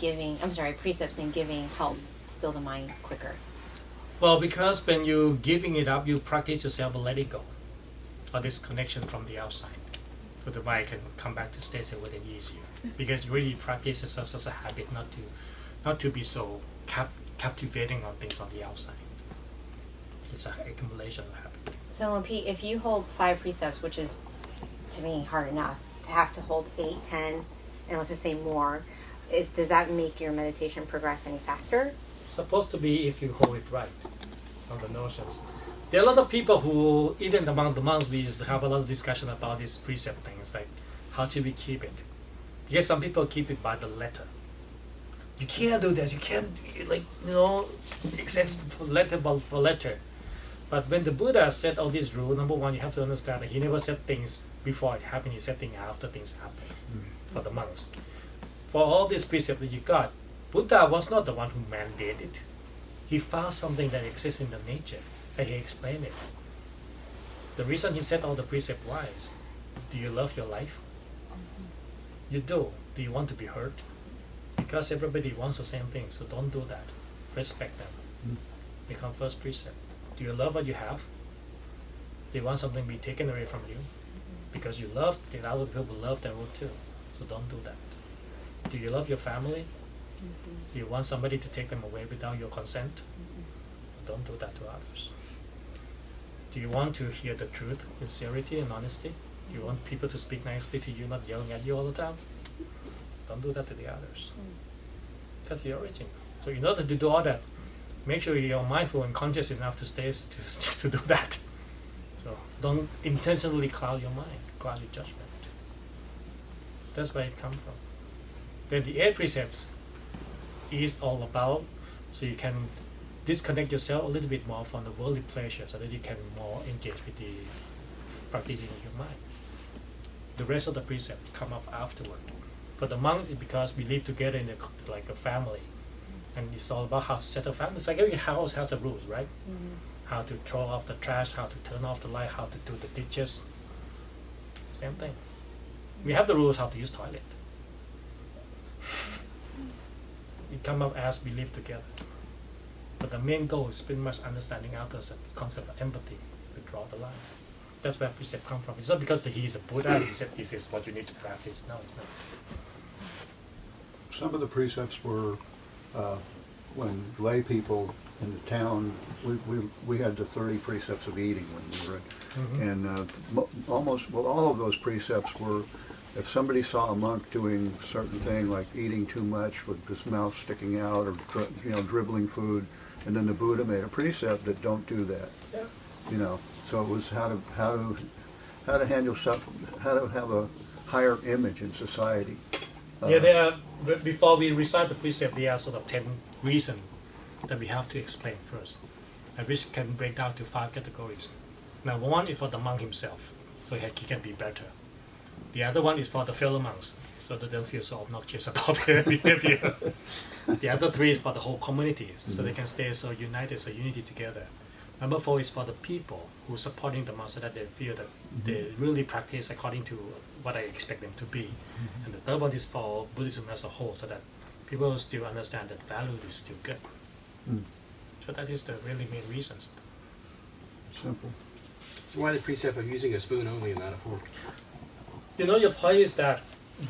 precepts and giving help still the mind quicker? Well, because when you're giving it up, you practice yourself to let it go. Or this connection from the outside. So the mind can come back to stay still with it easier. Because really practice is such a habit not to be so captivating on things on the outside. It's an accumulation of habit. So Lampi, if you hold 5 precepts, which is to me hard enough, to have to hold 8, 10, and let's just say more, does that make your meditation progress any faster? Supposed to be if you hold it right on the notions. There are a lot of people who, even among the monks, we used to have a lot of discussion about these precept things, like how should we keep it? Because some people keep it by the letter. You can't do this, you can't, except letter for letter. But when the Buddha said all these rules, number one, you have to understand that he never said things before it happened, he said things after things happen for the monks. For all these precepts that you got, Buddha was not the one who mandated it. He found something that exists in the nature, and he explained it. The reason he said all the precepts was, do you love your life? You do. Do you want to be heard? Because everybody wants the same thing, so don't do that. Respect them. Become first precept. Do you love what you have? Do you want something to be taken away from you? Because you love, the other people love them too. So don't do that. Do you love your family? Do you want somebody to take them away without your consent? Don't do that to others. Do you want to hear the truth, sincerity and honesty? Do you want people to speak nicely to you, not yelling at you all the time? Don't do that to the others. That's the origin. So in order to do all that, make sure you're mindful and conscious enough to stay to do that. So don't intentionally cloud your mind, cloud your judgment. That's where it comes from. Then the 8 precepts is all about, so you can disconnect yourself a little bit more from the worldly pleasure so that you can more engage with the practicing of your mind. The rest of the precept come up afterward. For the monks, it's because we live together in like a family. And it's all about how to set a family. It's like every house has a rules, right? How to throw off the trash, how to turn off the light, how to do the dishes. Same thing. We have the rules how to use toilet. It come up as we live together. But the main goal is pretty much understanding out the concept of empathy to draw the line. That's where precept come from. It's not because he is a Buddha, he said this is what you need to practice. No, it's not. Some of the precepts were when lay people in the town, we had the 30 precepts of eating when we were in, and all of those precepts were, if somebody saw a monk doing a certain thing like eating too much with his mouth sticking out or dribbling food, and then the Buddha made a precept that don't do that. Yeah. So it was how to handle stuff, how to have a higher image in society. There are, before we recite the precept, there are sort of 10 reasons that we have to explain first, and which can break down to 5 categories. Now, one is for the monk himself, so he can be better. The other one is for the fellow monks, so that they don't feel so obnoxious about their behavior. The other 3 is for the whole community, so they can stay so united, so unity together. Number 4 is for the people who are supporting the monks so that they feel that they really practice according to what I expect them to be. And the third one is for Buddhism as a whole, so that people still understand that value is still good. So that is the really main reasons. Simple. So why the precept of using a spoon only and not a fork? Your point is that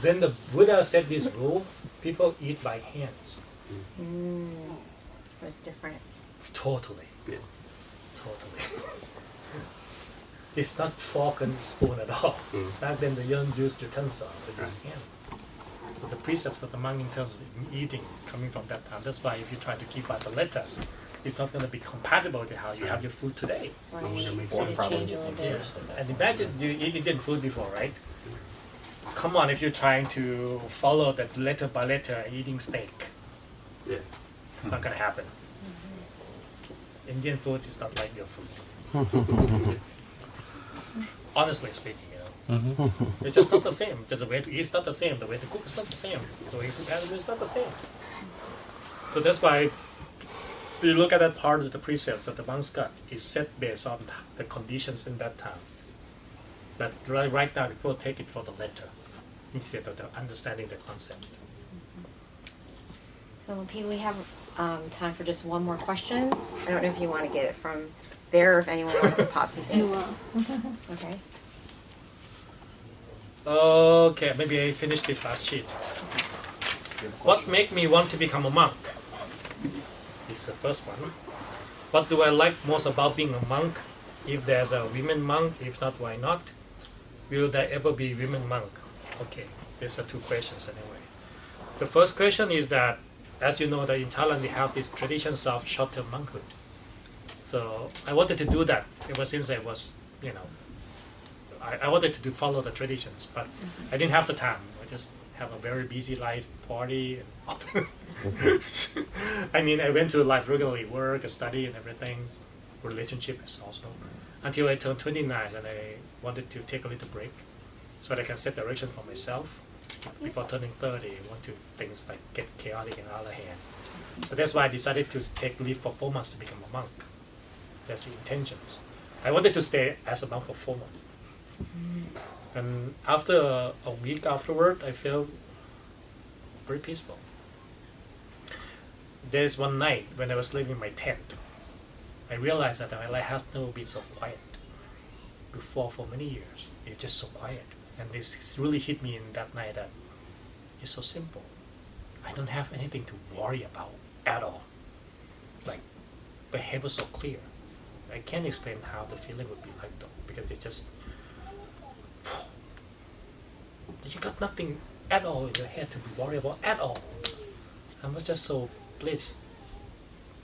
when the Buddha said this rule, people eat by hands. It was different. Totally. Yeah. Totally. It's not fork and spoon at all. Back then they don't use utensil, they use hand. So the precepts of the monk in terms of eating coming from that time. That's why if you try to keep out the letter, it's not going to be compatible with how you have your food today. No wonder it makes So sense. you change a little bit. And imagine you eat Indian food before, right? Come on, if you're trying to follow that letter by letter eating steak, Yeah. it's not going to happen. Indian food is not like your food. Honestly speaking, it's just not the same. Just the way to eat is not the same. The way to cook is not the same. The way to cook animals is not the same. So that's why you look at that part of the precepts that the monks got is set based on the conditions in that time. But right now, people take it for the letter instead of the understanding the concept. Well, Pete, we have time for just one more question. I don't know if you want to get it from there or if anyone wants to pop something. You will. Okay. Okay, maybe I finish this last sheet. What made me want to become a monk? This is the first one. What do I like most about being a monk? If there's a women monk, if not, why not? Will there ever be women monk? Okay, these are 2 questions anyway. The first question is that, as you know, that in Thailand we have these traditions of short-term monkhood. So I wanted to do that ever since I was, I wanted to follow the traditions, but I didn't have the time. I just have a very busy life, party. I mean, I went to life regularly, work, study, and everything. Relationships also. Until I turned 29, and I wanted to take a little break, so that I can set direction for myself. Before turning 30, I want to things like get chaotic in the other hand. So that's why I decided to take leave for 4 months to become a monk. That's the intentions. I wanted to stay as a monk for 4 months. And after a week afterward, I felt very peaceful. There's one night when I was living in my tent, I realized that my life has never been so quiet before for many years. It's just so quiet. And this really hit me in that night that it's so simple. I don't have anything to worry about at all. Like, my head was so clear. I can't explain how the feeling would be like though, because it's just, you got nothing at all in your head to be worried about at all. I was just so blessed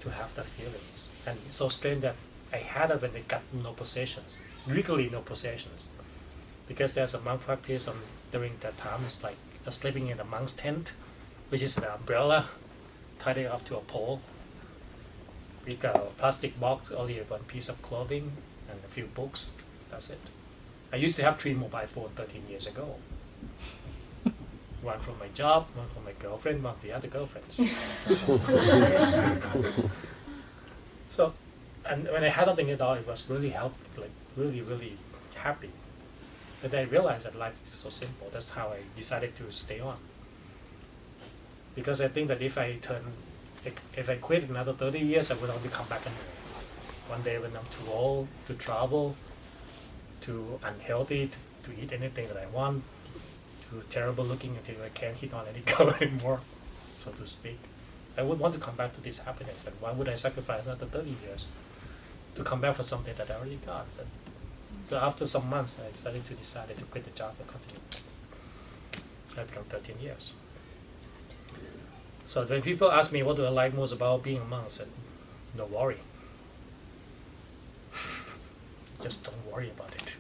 to have that feelings. And it's so strange that I had it when I got no possessions, legally no possessions. Because there's a monk practice during that time, it's like sleeping in a monk's tent, which is an umbrella, tied it up to a pole, with a plastic box, only one piece of clothing, and a few books, that's it. I used to have 3 mobile phones 13 years ago. One from my job, one from my girlfriend, one from the other girlfriends. So, and when I had nothing at all, it was really really, really happy. But I realized that life is so simple. That's how I decided to stay on. Because I think that if I quit another 30 years, I would only come back anyway. One day when I'm too old to travel, too unhealthy to eat anything that I want, too terrible looking until I can't hit on any girl anymore, so to speak. I would want to come back to this happiness, and why would I sacrifice another 30 years to come back for something that I already got? So after some months, I decided to quit the job and continue. It become 13 years. So when people ask me what do I like most about being a monk, I said, no worry. Just don't worry about it.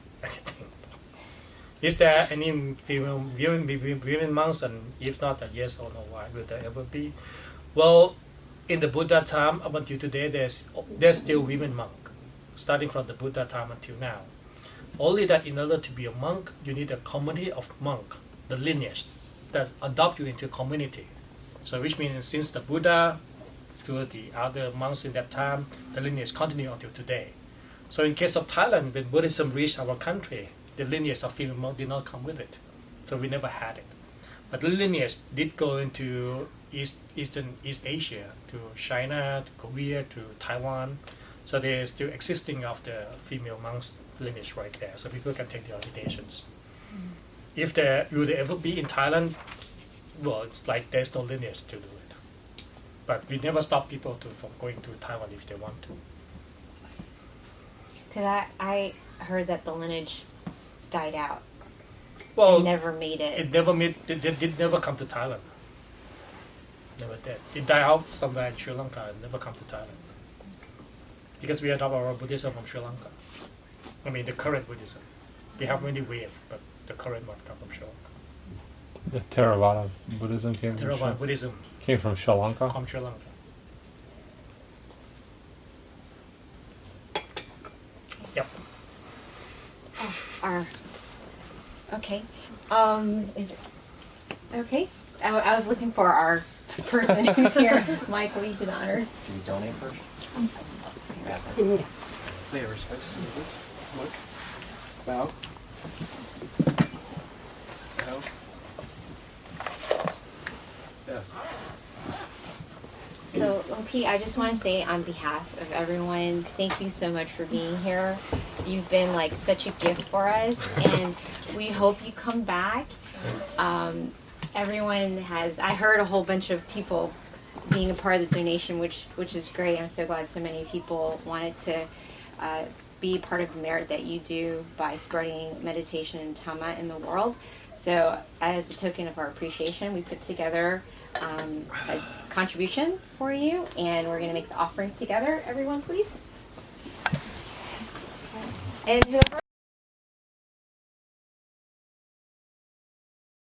Is there any female women monks, and if not, a yes or no, why will there ever be? Well, in the Buddha time up until today, there's still women monk, starting from the Buddha time until now. Only that in order to be a monk, you need a community of monk, the lineage that adopt you into a community. So which means since the Buddha to the other monks in that time, the lineage continues until today. So in case of Thailand, when Buddhism reached our country, the lineage of female monk did not come with it. So we never had it. But the lineage did go into East Asia, to China, to Korea, to Taiwan. So there is still existing of the female monks lineage right there. So people can take the ordinations. If there would ever be in Thailand, well, it's like there's no lineage to do it. But we never stop people from going to Taiwan if they want to. Because I heard that the lineage died out. Well, it never made it. It never come to Thailand. Never did. It died out somewhere in Sri Lanka and never come to Thailand. Because we adopt our Buddhism from Sri Lanka. I mean, the current Buddhism. We have many waves, but the current one comes from Sri Lanka. The Theravada Buddhism came from Theravada Buddhism came from Sri Lanka. From Sri Lanka. Yep. Okay. Okay. I was looking for our person who's here. Mike, will you do the honors? Can you donate first? May I respect? Look. Bow. Bow. Yeah. So, Pete, I just want to say on behalf of everyone, thank you so much for being here. You've been like such a gift for us, and we hope you come back. Everyone I heard a whole bunch of people being a part of the donation, which is great. I'm so glad so many people wanted to be part of the merit that you do by spreading meditation and Dhamma in the world. So as a token of our appreciation, we put together a contribution for you, and we're going to make the offering together. Everyone, please. And whoever